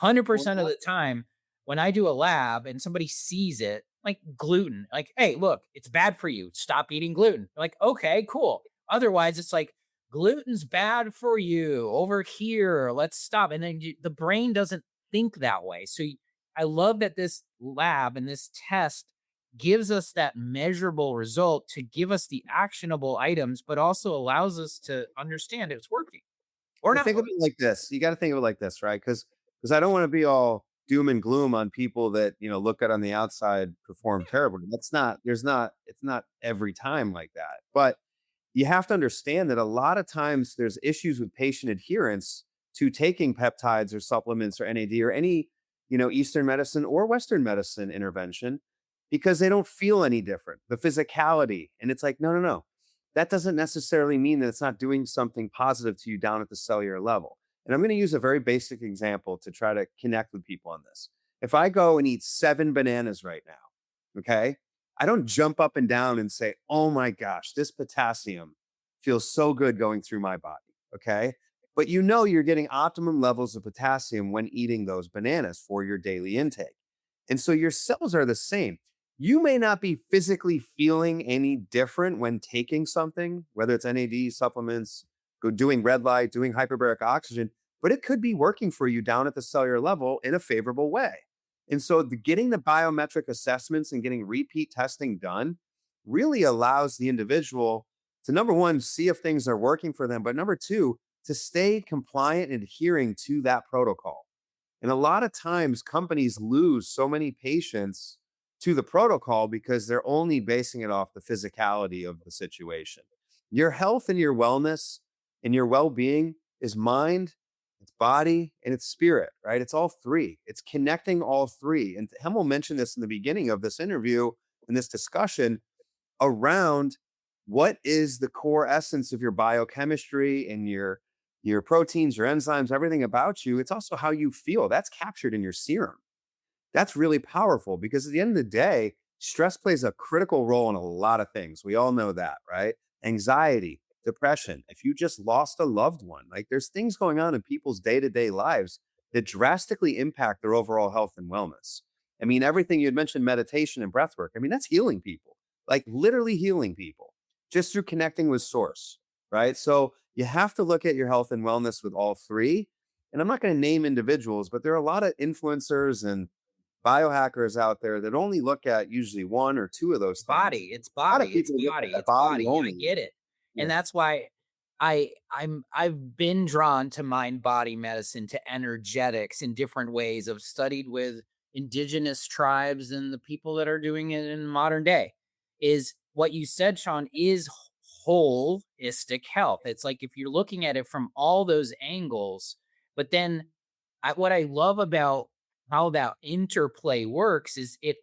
100% of the time, when I do a lab and somebody sees it, like gluten, like, hey, look, it's bad for you. Stop eating gluten. They're like, okay, cool. Otherwise, it's like, gluten's bad for you over here. Let's stop. And then the brain doesn't think that way. So I love that this lab and this test gives us that measurable result to give us the actionable items, but also allows us to understand if it's working or not. Think of it like this. You got to think of it like this, right? Because I don't want to be all doom and gloom on people that, look at on the outside perform terribly. It's not every time like that. But you have to understand that a lot of times there's issues with patient adherence to taking peptides or supplements or NAD or any, Eastern medicine or Western medicine intervention because they don't feel any different. The physicality. And it's like, no, no, no. That doesn't necessarily mean that it's not doing something positive to you down at the cellular level. And I'm going to use a very basic example to try to connect with people on this. If I go and eat 7 bananas right now, okay, I don't jump up and down and say, oh my gosh, this potassium feels so good going through my body. Okay. But you're getting optimum levels of potassium when eating those bananas for your daily intake. And so your cells are the same. You may not be physically feeling any different when taking something, whether it's NAD supplements, doing red light, doing hyperbaric oxygen, but it could be working for you down at the cellular level in a favorable way. And so getting the biometric assessments and getting repeat testing done really allows the individual to, number one, see if things are working for them, but number two, to stay compliant and adhering to that protocol. And a lot of times companies lose so many patients to the protocol because they're only basing it off the physicality of the situation. Your health and your wellness and your well-being is mind, it's body, and it's spirit, right? It's all three. It's connecting all three. And Hemal mentioned this in the beginning of this interview and this discussion around what is the core essence of your biochemistry and your proteins, your enzymes, everything about you. It's also how you feel. That's captured in your serum. That's really powerful because at the end of the day, stress plays a critical role in a lot of things. We all know that, right? Anxiety, depression. If you just lost a loved one, like there's things going on in people's day-to-day lives that drastically impact their overall health and wellness. I mean, everything you had mentioned, meditation and breath work, I mean, that's healing people, like literally healing people just through connecting with source, right? So you have to look at your health and wellness with all three. And I'm not going to name individuals, but there are a lot of influencers and biohackers out there that only look at usually one or two of those things. It's A lot of body, it's people look body, at it's body body. I only. get it. Yeah. And that's why I've been drawn to mind body medicine, to energetics in different ways. I've studied with indigenous tribes and the people that are doing it in modern day. Is what you said, Sean, is holistic health. It's like if you're looking at it from all those angles, but then what I love about how that interplay works is it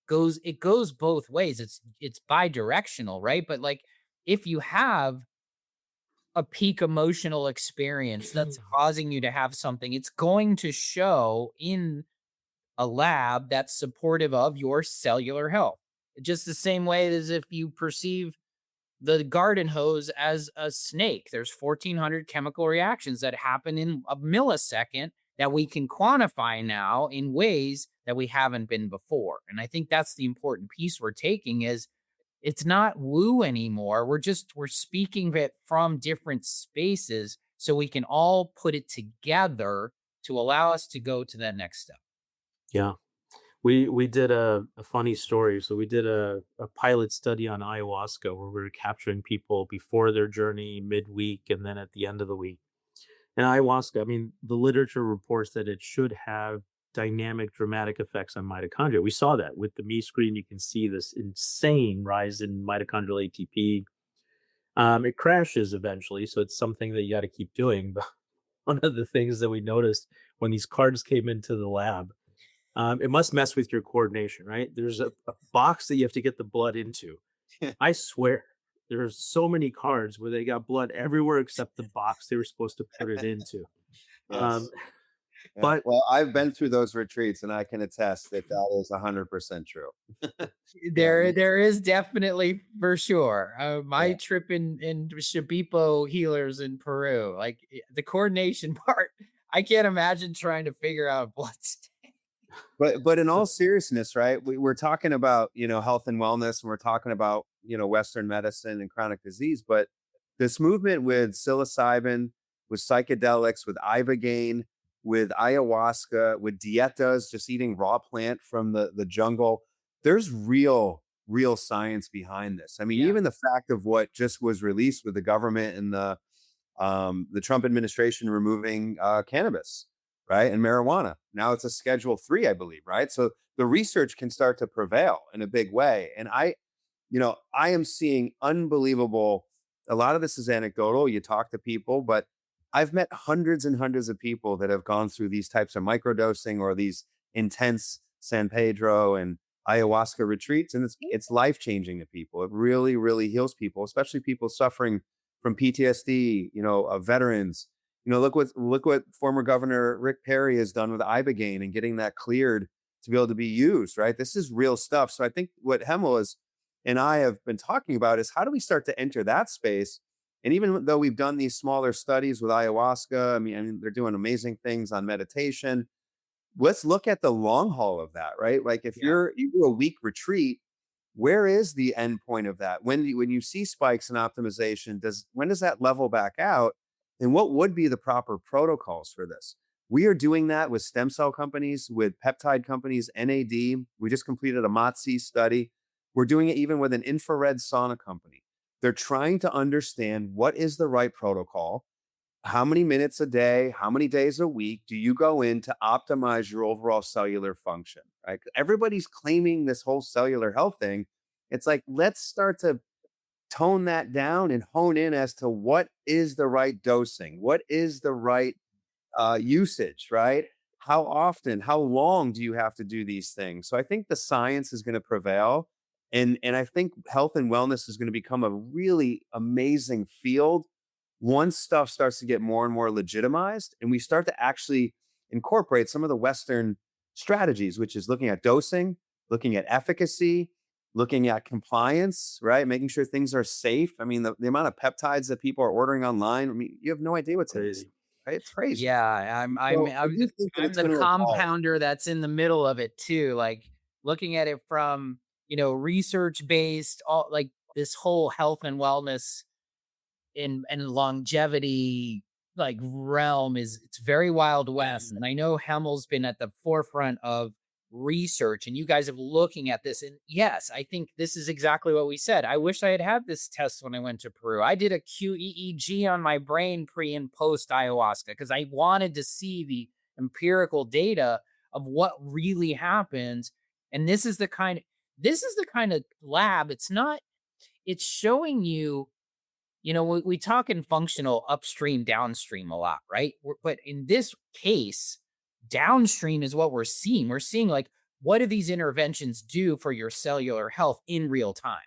goes both ways. It's bi-directional, right? But like if you have a peak emotional experience that's causing you to have something, it's going to show in a lab that's supportive of your cellular health. Just the same way as if you perceive the garden hose as a snake. There's 1,400 chemical reactions that happen in a millisecond that we can quantify now in ways that we haven't been before. And I think that's the important piece we're taking is it's not woo anymore. We're speaking of it from different spaces so we can all put it together to allow us to go to that next step. Yeah. We did a funny story. So we did a pilot study on ayahuasca where we were capturing people before their journey, midweek, and then at the end of the week. And ayahuasca, I mean, the literature reports that it should have dynamic, dramatic effects on mitochondria. We saw that with the mescreen. You can see this insane rise in mitochondrial ATP. It crashes eventually, so it's something that you got to keep doing. But one of the things that we noticed when these cards came into the lab, it must mess with your coordination, right? There's a box that you have to get the blood into. I swear, there's so many cards where they got blood everywhere except the box they were supposed to put it into. Um, Yes. Yeah. but Well, I've been through those retreats and I can attest that that is 100% true. There is definitely for sure. My Yeah. trip in Shipipo healers in Peru, like the coordination part, I can't imagine trying to figure out blood stain. But in all seriousness, right? We're talking about, health and wellness, and we're talking about, Western medicine and chronic disease. But this movement with psilocybin, with psychedelics, with ibogaine, with ayahuasca, with dietas, just eating raw plant from the jungle, there's real science behind this. I mean, Yeah. even the fact of what just was released with the government and the Trump administration removing cannabis. right? And marijuana. Now it's a Schedule 3, I believe, right? So the research can start to prevail in a big way. And I am seeing unbelievable, a lot of this is anecdotal. You talk to people, but I've met hundreds and hundreds of people that have gone through these types of microdosing or these intense San Pedro and ayahuasca retreats. And it's life-changing to people. It really, really heals people, especially people suffering from PTSD, veterans. Look what former Governor Rick Perry has done with Ibogaine and getting that cleared to be able to be used, right? This is real stuff. So I think what Hemal is and I have been talking about is how do we start to enter that space? And even though we've done these smaller studies with ayahuasca, I mean, they're doing amazing things on meditation. Let's look at the long haul of that, right? Like if Yeah. you do a week retreat, where is the end point of that? When you see spikes in optimization, when does that level back out? And what would be the proper protocols for this? We are doing that with stem cell companies, with peptide companies, NAD. We just completed a MOTSI study. We're doing it even with an infrared sauna company. They're trying to understand what is the right protocol. How many minutes a day, how many days a week do you go in to optimize your overall cellular function, right? Everybody's claiming this whole cellular health thing. It's like, let's start to tone that down and hone in as to what is the right dosing, what is the right usage, right? How often, how long do you have to do these things? So I think the science is going to prevail. And I think health and wellness is going to become a really amazing field once stuff starts to get more and more legitimized and we start to actually incorporate some of the Western strategies, which is looking at dosing, looking at efficacy, looking at compliance, right? Making sure things are safe. I mean, the amount of peptides that people are ordering online, I mean, you have no idea what's in these, Crazy. right? It's crazy. Yeah, I Do think that I'm it's the going to evolve. compounder that's in the middle of it too. Like looking at it from, research based, all like this whole health and wellness and longevity like realm it's very wild west. And I know Hemel's been at the forefront of research and you guys are looking at this. And yes, I think this is exactly what we said. I wish I had had this test when I went to Peru. I did a QEEG on my brain pre and post ayahuasca because I wanted to see the empirical data of what really happens. And this is the kind of lab. It's showing you, we talk in functional upstream, downstream a lot, right? But in this case, downstream is what we're seeing. We're seeing like, what do these interventions do for your cellular health in real time?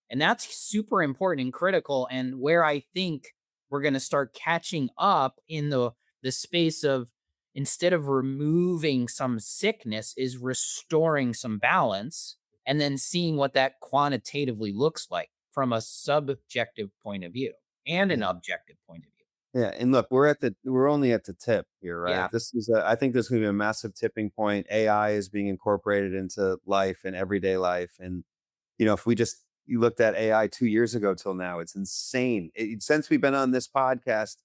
And that's super important and critical. And where I think we're going to start catching up in the space of, instead of removing some sickness, is restoring some balance and then seeing what that quantitatively looks like from a subjective point of view and an Yeah. objective point of view. Yeah, and look, we're only at the tip here, right? Yeah. I think this is going to be a massive tipping point. AI is being incorporated into life and everyday life, and if you looked at AI 2 years ago till now, it's insane. Since we've been on this podcast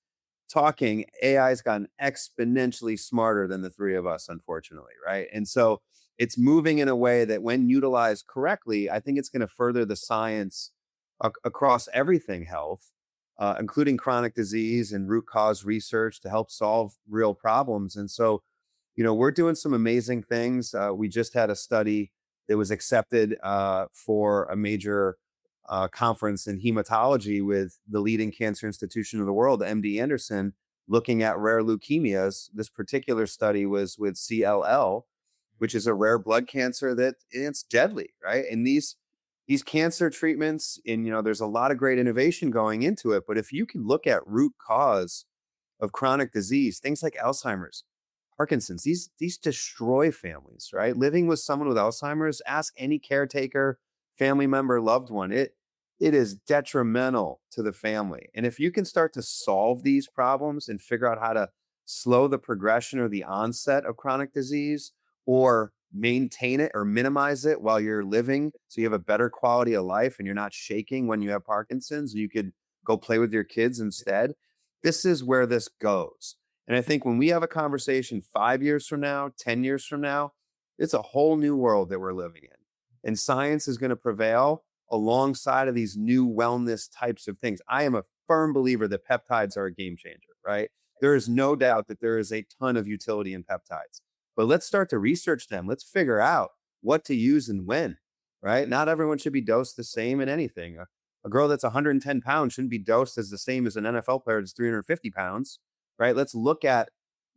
talking, AI's gotten exponentially smarter than the three of us, unfortunately, right? And so it's moving in a way that, when utilized correctly, I think it's going to further the science across everything health, including chronic disease and root cause research to help solve real problems. And so, we're doing some amazing things. We just had a study that was accepted for a major conference in hematology with the leading cancer institution in the world, MD Anderson, looking at rare leukemias. This particular study was with CLL, which is a rare blood cancer that it's deadly, right? And these cancer treatments, and there's a lot of great innovation going into it. But if you can look at root cause of chronic disease, things like Alzheimer's, Parkinson's, these destroy families, right? Living with someone with Alzheimer's, ask any caretaker, family member, loved one. It is detrimental to the family. And if you can start to solve these problems and figure out how to slow the progression or the onset of chronic disease, or maintain it or minimize it while you're living, so you have a better quality of life and you're not shaking when you have Parkinson's, you could go play with your kids instead. This is where this goes. And I think when we have a conversation 5 years from now, 10 years from now, it's a whole new world that we're living in. And science is going to prevail alongside of these new wellness types of things. I am a firm believer that peptides are a game changer, right? There is no doubt that there is a ton of utility in peptides, but let's start to research them. Let's figure out what to use and when, right? Not everyone should be dosed the same in anything. A girl that's 110 pounds shouldn't be dosed as the same as an NFL player that's 350 pounds, right? Let's look at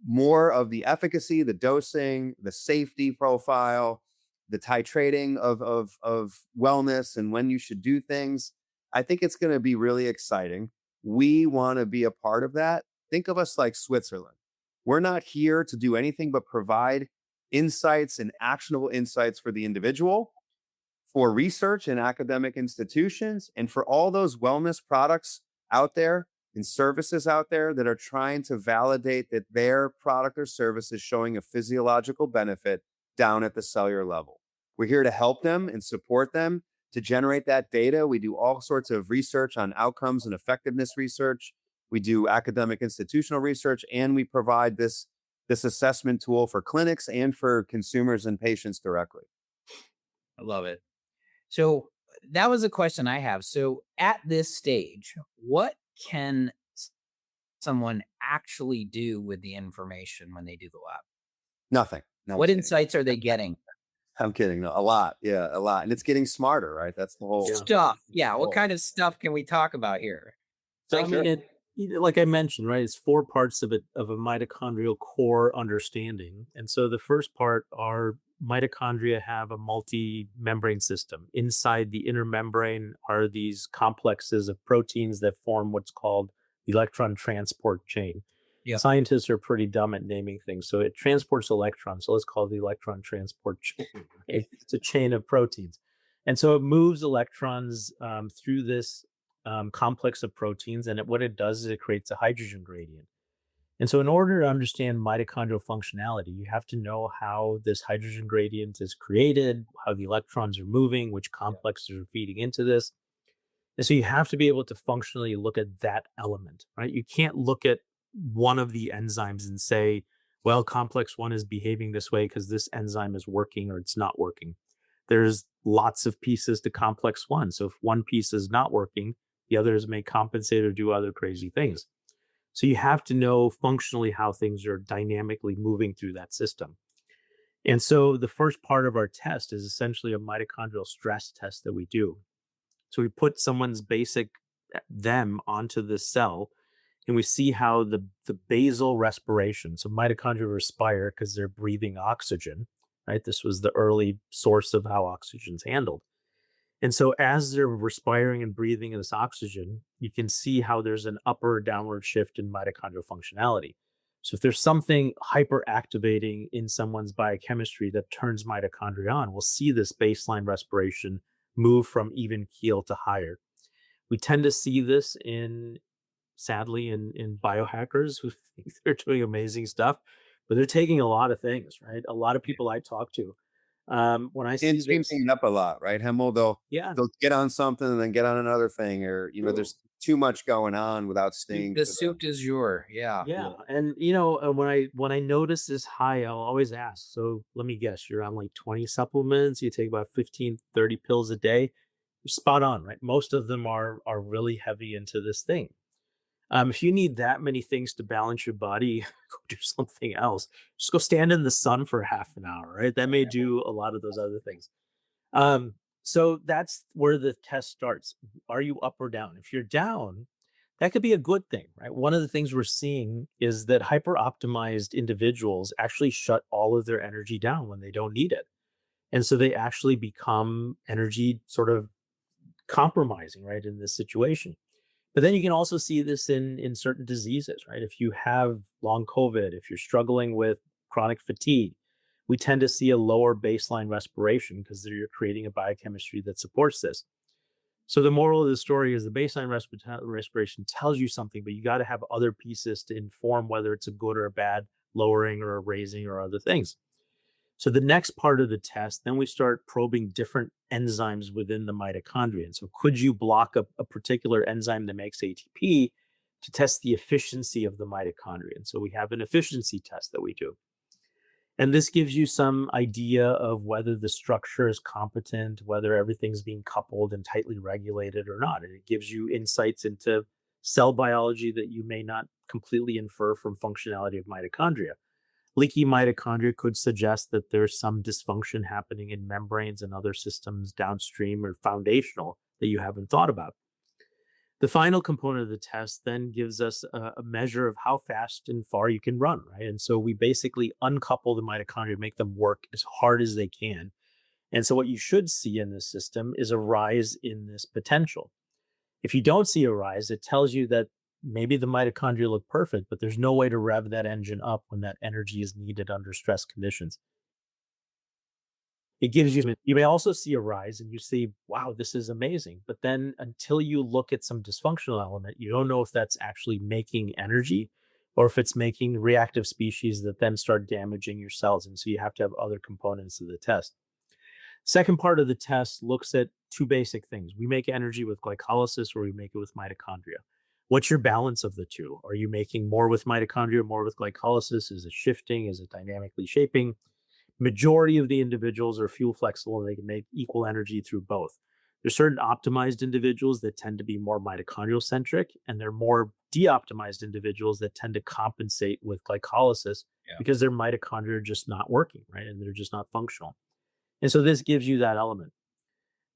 more of the efficacy, the dosing, the safety profile, the titrating of wellness and when you should do things. I think it's going to be really exciting. We want to be a part of that. Think of us like Switzerland. We're not here to do anything but provide insights and actionable insights for the individual, for research and academic institutions, and for all those wellness products out there and services out there that are trying to validate that their product or service is showing a physiological benefit down at the cellular level. We're here to help them and support them to generate that data. We do all sorts of research on outcomes and effectiveness research. We do academic institutional research, and we provide this assessment tool for clinics and for consumers and patients directly. I love it. So that was a question I have. So at this stage, what can someone actually do with the information when they do the lab? Nothing. No, What insights are they getting? I'm kidding. No, a lot. Yeah, a lot. And it's getting smarter, right? That's the whole Stuff. Yeah. What kind of stuff can we talk about here? So Like, I mean, like I mentioned, right? It's four parts of a mitochondrial core understanding, and so the first part are mitochondria have a multi-membrane system. Inside the inner membrane are these complexes of proteins that form what's called the electron transport chain. Yeah. Scientists are pretty dumb at naming things, so it transports electrons. So let's call it the electron transport chain. It's a chain of proteins, and so it moves electrons through this complex of proteins, and what it does is it creates a hydrogen gradient. And so in order to understand mitochondrial functionality, you have to know how this hydrogen gradient is created, how the electrons are moving, which complexes are feeding into this. And so you have to be able to functionally look at that element, right? You can't look at one of the enzymes and say, well, complex one is behaving this way because this enzyme is working or it's not working. There's lots of pieces to complex one. So if one piece is not working, the others may compensate or do other crazy things. So you have to know functionally how things are dynamically moving through that system. And so the first part of our test is essentially a mitochondrial stress test that we do. So we put someone's basic them onto the cell, and we see how the basal respiration, so mitochondria respire because they're breathing oxygen, right? This was the early source of how oxygen's handled. And so as they're respiring and breathing in this oxygen, you can see how there's an upper downward shift in mitochondrial functionality. So if there's something hyperactivating in someone's biochemistry that turns mitochondria on, we'll see this baseline respiration move from even keel to higher. We tend to see this sadly, in biohackers who think they're doing amazing stuff, but they're taking a lot of things, right? A lot of people I talk to, when I see and this, streaming up a lot, right? Hemal, they'll get on something and then get on another thing, or there's too much going on without staying. The soup du jour. Yeah. And when I notice this high, I'll always ask, so let me guess, you're on like 20 supplements, you take about 15, 30 pills a day. You're spot on, right? Most of them are really heavy into this thing. If you need that many things to balance your body, go do something else. Just go stand in the sun for half an hour, right? That may do a lot of those other things. So that's where the test starts. Are you up or down? If you're down, that could be a good thing, right? One of the things we're seeing is that hyper-optimized individuals actually shut all of their energy down when they don't need it. And so they actually become energy sort of compromising, right, in this situation. But then you can also see this in certain diseases, right? If you have long COVID, if you're struggling with chronic fatigue, we tend to see a lower baseline respiration because you're creating a biochemistry that supports this. So the moral of the story is the baseline respiration tells you something, but you got to have other pieces to inform whether it's a good or a bad lowering or a raising or other things. So the next part of the test, then we start probing different enzymes within the mitochondria. And so could you block a particular enzyme that makes ATP to test the efficiency of the mitochondria? And so we have an efficiency test that we do. And this gives you some idea of whether the structure is competent, whether everything's being coupled and tightly regulated or not. And it gives you insights into cell biology that you may not completely infer from functionality of mitochondria. Leaky mitochondria could suggest that there's some dysfunction happening in membranes and other systems downstream or foundational that you haven't thought about. The final component of the test then gives us a measure of how fast and far you can run, right? And so we basically uncouple the mitochondria, make them work as hard as they can. And so what you should see in this system is a rise in this potential. If you don't see a rise, it tells you that maybe the mitochondria look perfect, but there's no way to rev that engine up when that energy is needed under stress conditions. It gives you may also see a rise and you say, wow, this is amazing. But then until you look at some dysfunctional element, you don't know if that's actually making energy or if it's making reactive species that then start damaging your cells. And so you have to have other components of the test. Second part of the test looks at two basic things. We make energy with glycolysis or we make it with mitochondria. What's your balance of the two? Are you making more with mitochondria, more with glycolysis? Is it shifting? Is it dynamically shaping? Majority of the individuals are fuel flexible and they can make equal energy through both. There's certain optimized individuals that tend to be more mitochondrial centric, and they're more de-optimized individuals that tend to compensate with glycolysis because their mitochondria are just not working, right? And they're just not functional. And so this gives you that element.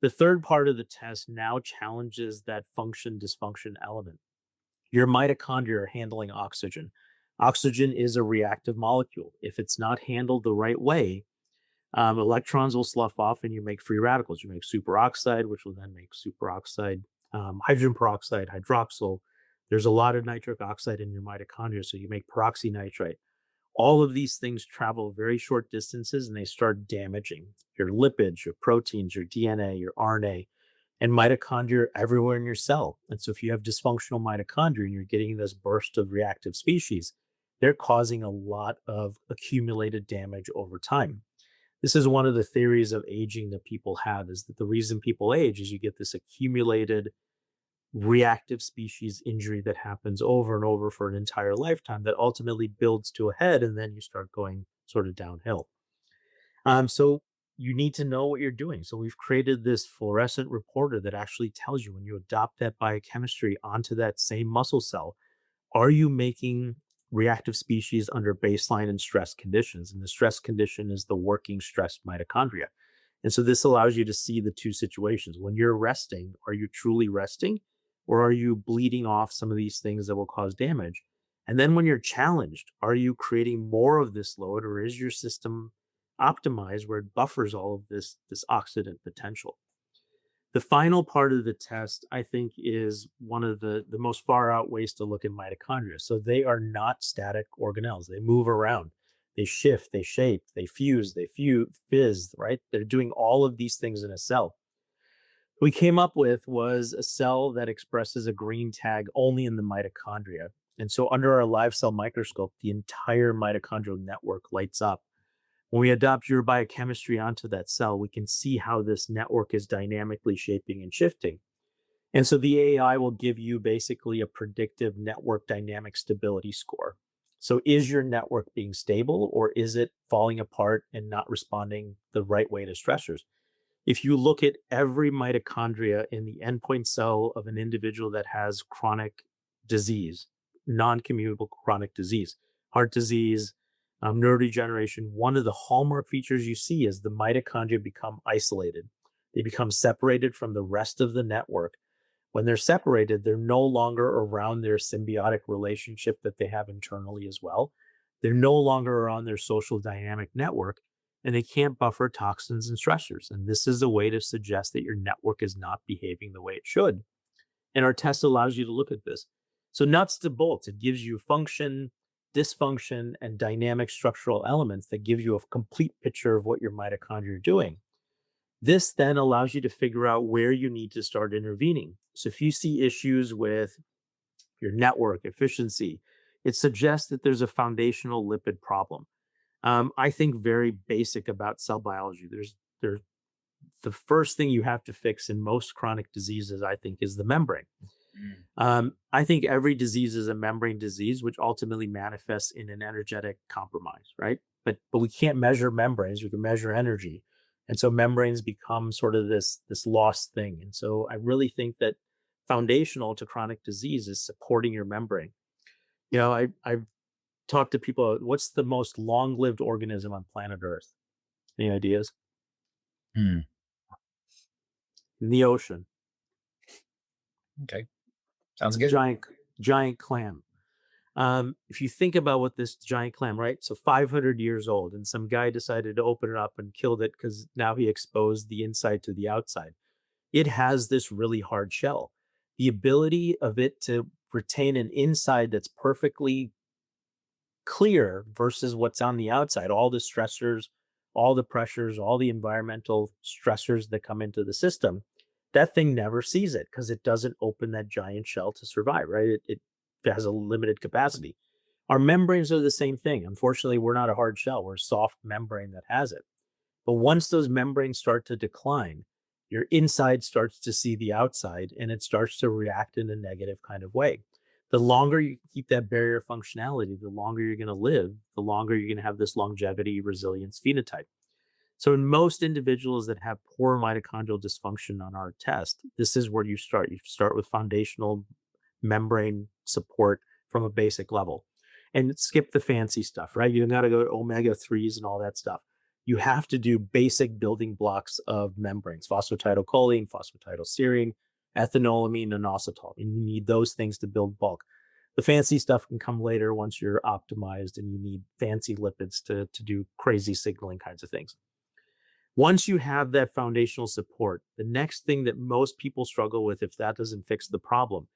The third part of the test now challenges that function dysfunction element. Your mitochondria are handling oxygen. Oxygen is a reactive molecule. If it's not handled the right way, electrons will slough off and you make free radicals. You make superoxide, which will then make superoxide, hydrogen peroxide, hydroxyl. There's a lot of nitric oxide in your mitochondria, so you make peroxynitrite. All of these things travel very short distances and they start damaging your lipids, your proteins, your DNA, your RNA, and mitochondria are everywhere in your cell. And so if you have dysfunctional mitochondria and you're getting this burst of reactive species, they're causing a lot of accumulated damage over time. This is one of the theories of aging that people have, is that the reason people age is you get this accumulated reactive species injury that happens over and over for an entire lifetime that ultimately builds to a head, and then you start going sort of downhill. So you need to know what you're doing. So we've created this fluorescent reporter that actually tells you when you adopt that biochemistry onto that same muscle cell, are you making reactive species under baseline and stress conditions? And the stress condition is the working stressed mitochondria. And so this allows you to see the two situations. When you're resting, are you truly resting? Or are you bleeding off some of these things that will cause damage? And then when you're challenged, are you creating more of this load, or is your system optimized where it buffers all of this oxidant potential? The final part of the test, I think, is one of the most far out ways to look at mitochondria. So they are not static organelles. They move around, they shift, they shape, they fuse, fizz, right? They're doing all of these things in a cell. What we came up with was a cell that expresses a green tag only in the mitochondria. And so under our live cell microscope, the entire mitochondrial network lights up. When we adopt your biochemistry onto that cell, we can see how this network is dynamically shaping and shifting. And so the AI will give you basically a predictive network dynamic stability score. So is your network being stable, or is it falling apart and not responding the right way to stressors? If you look at every mitochondria in the endpoint cell of an individual that has chronic disease, non-communicable chronic disease, heart disease, neurodegeneration, one of the hallmark features you see is the mitochondria become isolated. They become separated from the rest of the network. When they're separated, they're no longer around their symbiotic relationship that they have internally as well. They're no longer around their social dynamic network, and they can't buffer toxins and stressors. And this is a way to suggest that your network is not behaving the way it should. And our test allows you to look at this. So nuts to bolts, it gives you function, dysfunction, and dynamic structural elements that give you a complete picture of what your mitochondria are doing. This then allows you to figure out where you need to start intervening. So if you see issues with your network efficiency, it suggests that there's a foundational lipid problem. I think very basic about cell biology. There's the first thing you have to fix in most chronic diseases, I think, is the membrane. I think every disease is a membrane disease, which ultimately manifests in an energetic compromise, right? But we can't measure membranes. We can measure energy. And so membranes become sort of this lost thing. And so I really think that foundational to chronic disease is supporting your membrane. I've talked to people. What's the most long-lived organism on planet Earth? Any ideas? Hmm. In the ocean, Okay. Sounds good. giant clam. If you think about what this giant clam, right? So 500 years old, and some guy decided to open it up and killed it because now he exposed the inside to the outside. It has this really hard shell. The ability of it to retain an inside that's perfectly clear versus what's on the outside, all the stressors, all the pressures, all the environmental stressors that come into the system, that thing never sees it because it doesn't open that giant shell to survive, right? It has a limited capacity. Our membranes are the same thing. Unfortunately, we're not a hard shell, we're a soft membrane that has it. But once those membranes start to decline, your inside starts to see the outside and it starts to react in a negative kind of way. The longer you keep that barrier functionality, the longer you're going to live, the longer you're going to have this longevity resilience phenotype. So, in most individuals that have poor mitochondrial dysfunction on our test, this is where you start. You start with foundational membrane support from a basic level and skip the fancy stuff, right? You got to go to omega 3s and all that stuff. You have to do basic building blocks of membranes: phosphatidylcholine, phosphatidylserine, ethanolamine, and inositol. And you need those things to build bulk. The fancy stuff can come later once you're optimized and you need fancy lipids to do crazy signaling kinds of things. Once you have that foundational support, the next thing that most people struggle with, if that doesn't fix the problem,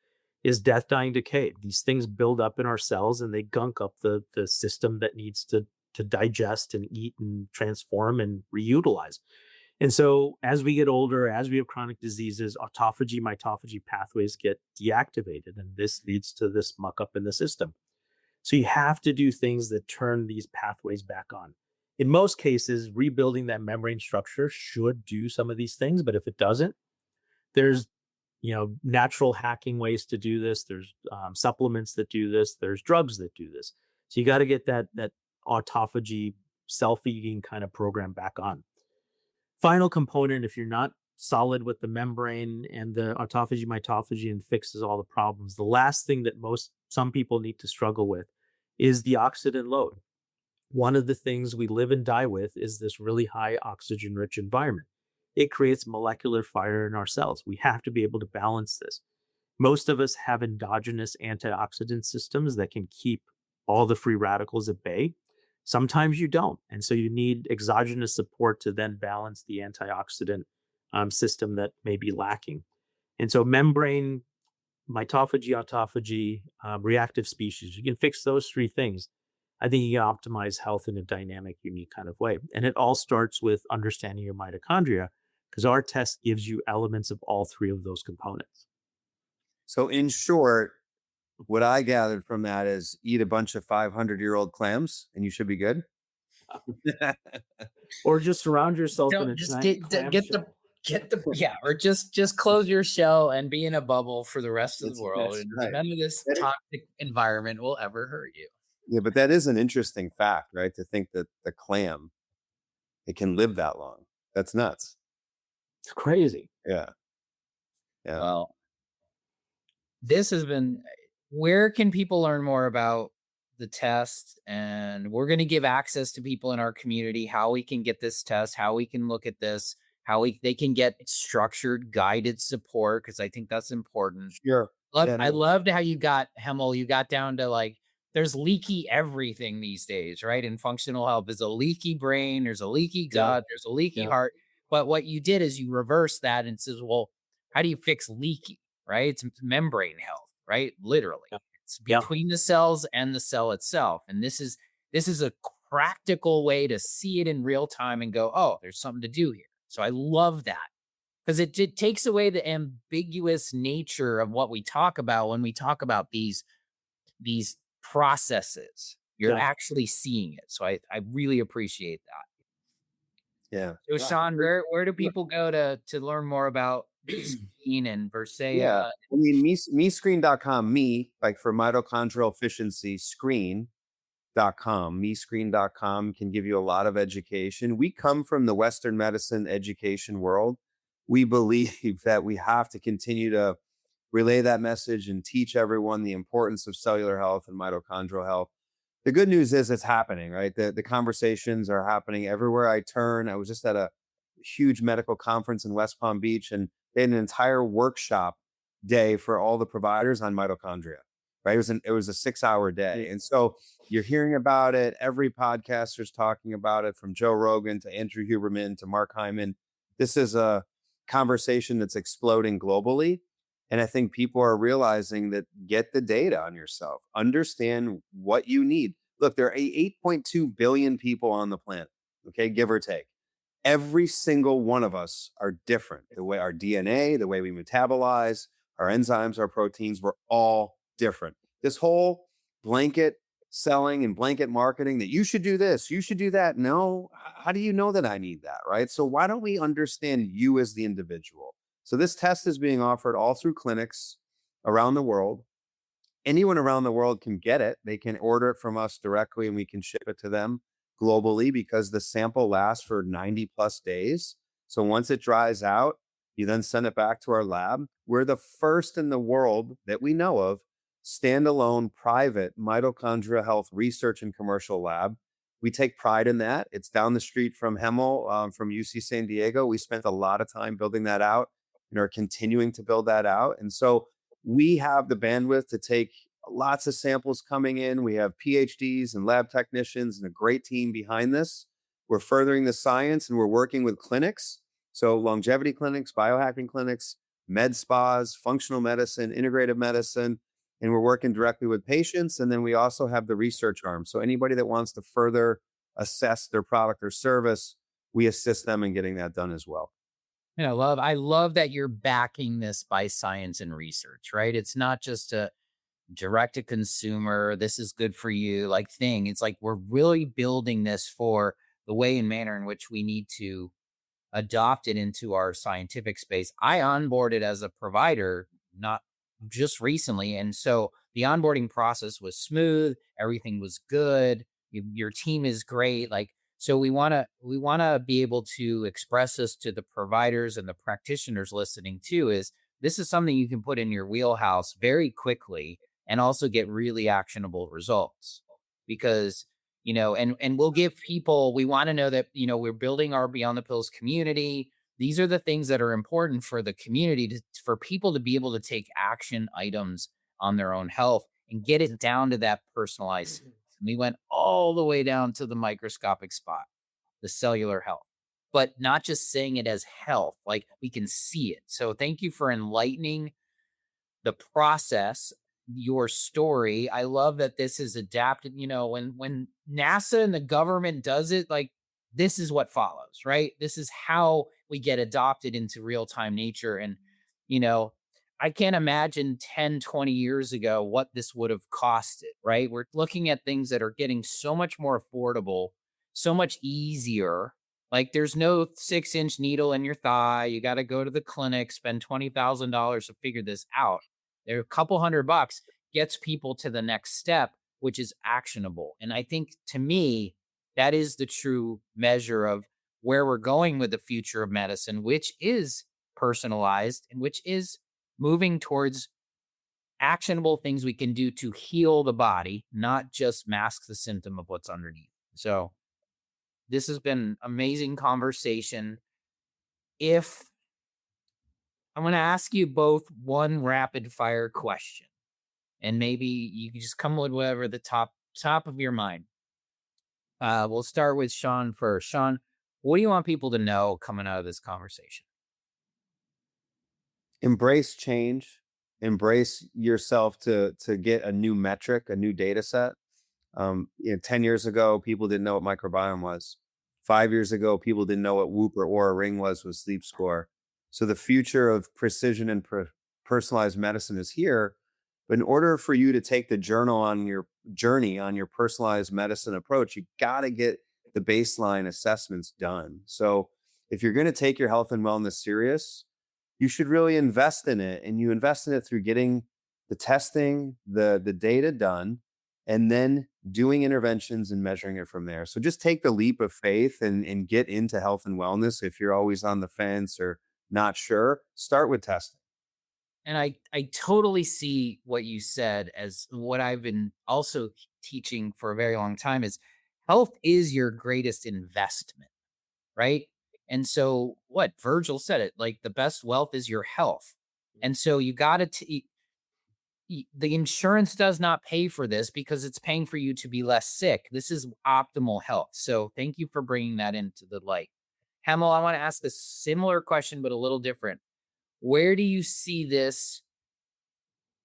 is death, dying, decay. These things build up in our cells and they gunk up the system that needs to digest and eat and transform and reutilize. And so as we get older, as we have chronic diseases, autophagy, mitophagy pathways get deactivated, and this leads to this muck up in the system. So you have to do things that turn these pathways back on. In most cases, rebuilding that membrane structure should do some of these things, but if it doesn't, there's natural hacking ways to do this. There's supplements that do this. There's drugs that do this. So you got to get that autophagy self-eating kind of program back on. Final component, if you're not solid with the membrane and the autophagy, mitophagy, and fixes all the problems, the last thing that some people need to struggle with is the oxidant load. One of the things we live and die with is this really high oxygen rich environment. It creates molecular fire in our cells. We have to be able to balance this. Most of us have endogenous antioxidant systems that can keep all the free radicals at bay. Sometimes you don't. And so you need exogenous support to then balance the antioxidant system that may be lacking. And so membrane, mitophagy, autophagy, reactive species, you can fix those three things. I think you can optimize health in a dynamic, unique kind of way. And it all starts with understanding your mitochondria, because our test gives you elements of all three of those components. So in short, what I gathered from that is eat a bunch of 500-year-old clams and you should be good. Or just surround yourself in a Just giant or just close your shell and be in a bubble for the rest of the world. And right. none of this toxic environment will ever hurt you. Yeah, but that is an interesting fact, right? To think that the clam, it can live that long. That's nuts. It's crazy. Yeah. Yeah. Well, this has been, where can people learn more about the test? And we're going to give access to people in our community, how we can get this test, how we can look at this, how they can get structured, guided support, because I think that's important. Sure. I loved how you got, Hemal, you got down to like, there's leaky everything these days, right? In functional health, there's a leaky brain, there's a leaky gut, there's a leaky heart. But what you did is you reversed that and says, well, how do you fix leaky, right? It's membrane health, right? Literally. It's between the cells and the cell itself. And this is a practical way to see it in real time and go, oh, there's something to do here. So I love that, because it takes away the ambiguous nature of what we talk about when we talk about these processes. You're actually seeing it. So I really appreciate that. Yeah. So Sean, where do people go to learn more about mescreen and Verséa? Yeah. I mean, mescreen.com, like for mitochondrial efficiency, screen.com, mescreen.com can give you a lot of education. We come from the Western medicine education world. We believe that we have to continue to relay that message and teach everyone the importance of cellular health and mitochondrial health. The good news is it's happening, right? The conversations are happening everywhere I turn. I was just at a huge medical conference in West Palm Beach, and they had an entire workshop day for all the providers on mitochondria, right? It was a 6-hour day. And so you're hearing about it. Every podcaster's talking about it, from Joe Rogan to Andrew Huberman to Mark Hyman. This is a conversation that's exploding globally. And I think people are realizing that get the data on yourself, understand what you need. Look, there are 8.2 billion people on the planet, okay, give or take. Every single one of us are different. The way our DNA, the way we metabolize, our enzymes, our proteins, we're all different. This whole blanket selling and blanket marketing that you should do this, you should do that. No, how do you know that I need that, right? So why don't we understand you as the individual? So this test is being offered all through clinics around the world. Anyone around the world can get it. They can order it from us directly and we can ship it to them globally, because the sample lasts for 90 plus days. So once it dries out, you then send it back to our lab. We're the first in the world that we know of standalone private mitochondrial health research and commercial lab. We take pride in that. It's down the street from Hemal, from UC San Diego. We spent a lot of time building that out and are continuing to build that out. And so we have the bandwidth to take lots of samples coming in. We have PhDs and lab technicians and a great team behind this. We're furthering the science and we're working with clinics. So longevity clinics, biohacking clinics, med spas, functional medicine, integrative medicine, and we're working directly with patients. And then we also have the research arm. So anybody that wants to further assess their product or service, we assist them in getting that done as well. And I love that you're backing this by science and research, right? It's not just a direct to consumer, this is good for you like thing. It's like we're really building this for the way and manner in which we need to adopt it into our scientific space. I onboarded as a provider not just recently, and so the onboarding process was smooth, everything was good, your team is great. Like, so we want to be able to express this to the providers and the practitioners listening too, is this is something you can put in your wheelhouse very quickly and also get really actionable results. Because and we'll give people, we want to know that we're building our Beyond the Pills community. These are the things that are important for the community, for people to be able to take action items on their own health and get it down to that personalized. We went all the way down to the microscopic spot, the cellular health, but not just saying it as health, like we can see it. So thank you for enlightening the process, your story. I love that this is adapted. When NASA and the government does it, like, this is what follows, right? This is how we get adopted into real-time nature. And, I can't imagine 10, 20 years ago what this would have costed, right? We're looking at things that are getting so much more affordable, so much easier. Like, there's no 6-inch needle in your thigh. You got to go to the clinic, spend $20,000 to figure this out. There are a couple $100 gets people to the next step, which is actionable. And I think, to me, that is the true measure of where we're going with the future of medicine, which is personalized and which is moving towards actionable things we can do to heal the body, not just mask the symptom of what's underneath. So this has been an amazing conversation. If I'm going to ask you both one rapid fire question, and maybe you can just come with whatever the top of your mind. We'll start with Sean first. Sean, what do you want people to know coming out of this conversation? Embrace change, embrace yourself to get a new metric, a new data set. 10 years ago, people didn't know what microbiome was. 5 years ago, people didn't know what Whoop or Oura Ring was with sleep score. So the future of precision and personalized medicine is here. But in order for you to take the journey on your personalized medicine approach, you got to get the baseline assessments done. So if you're going to take your health and wellness serious, you should really invest in it. And you invest in it through getting the testing, the data done, and then doing interventions and measuring it from there. So just take the leap of faith and get into health and wellness. If you're always on the fence or not sure, start with testing. And I totally see what you said as what I've been also teaching for a very long time is health is your greatest investment, right? And so what Virgil said it, like the best wealth is your health. And so you got to the insurance does not pay for this because it's paying for you to be less sick. This is optimal health. So thank you for bringing that into the light. Hemel, I want to ask a similar question, but a little different. Where do you see this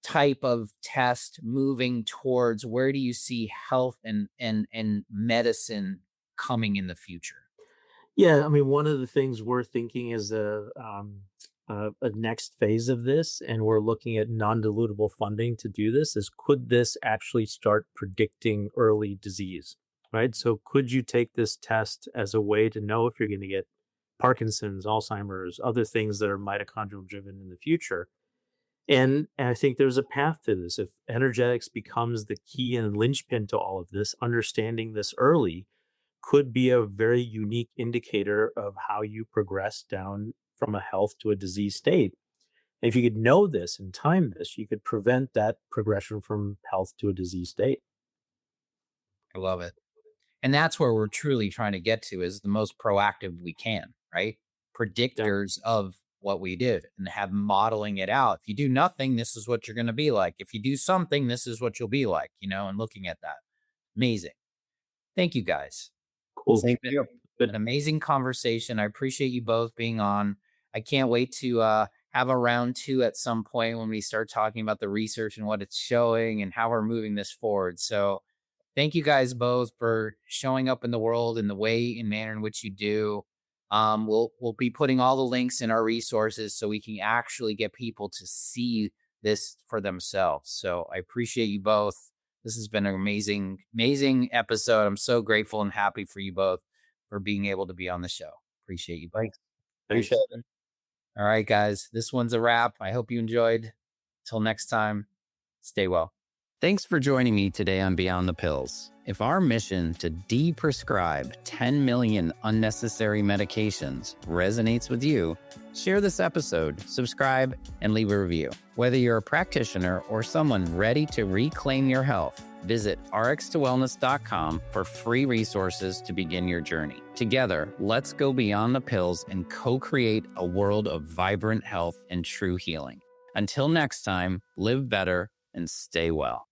type of test moving towards? Where do you see health and medicine coming in the future? Yeah, I mean, one of the things we're thinking is a next phase of this, and we're looking at non-dilutable funding to do this. Is could this actually start predicting early disease? Right. So, could you take this test as a way to know if you're going to get Parkinson's, Alzheimer's, other things that are mitochondrial driven in the future? And I think there's a path to this. If energetics becomes the key and linchpin to all of this, understanding this early could be a very unique indicator of how you progress down from a health to a disease state. And if you could know this and time this, you could prevent that progression from health to a disease state. I love it. And that's where we're truly trying to get to is the most proactive we can, right? Yeah, Predictors of what we did and have modeling it out. If you do nothing, this is what you're going to be like. If you do something, this is what you'll be like, and looking at that. Amazing. Thank you guys. This cool. has Thank been you. Good. an amazing conversation. I appreciate you both being on. I can't wait to have a round two at some point when we start talking about the research and what it's showing and how we're moving this forward. So thank you guys both for showing up in the world in the way and manner in which you do. We'll be putting all the links in our resources so we can actually get people to see this for themselves. So I appreciate you both. This has been an amazing episode. I'm so grateful and happy for you both for being able to be on the show. Appreciate you both. Thanks. Thanks. Appreciate it. All right, guys. This one's a wrap. I hope you enjoyed. Till next time, stay well. Thanks for joining me today on Beyond the Pills. If our mission to deprescribe 10 million unnecessary medications resonates with you, share this episode, subscribe, and leave a review. Whether you're a practitioner or someone ready to reclaim your health, visit rx2wellness.com for free resources to begin your journey. Together, let's go beyond the pills and co-create a world of vibrant health and true healing. Until next time, live better and stay well.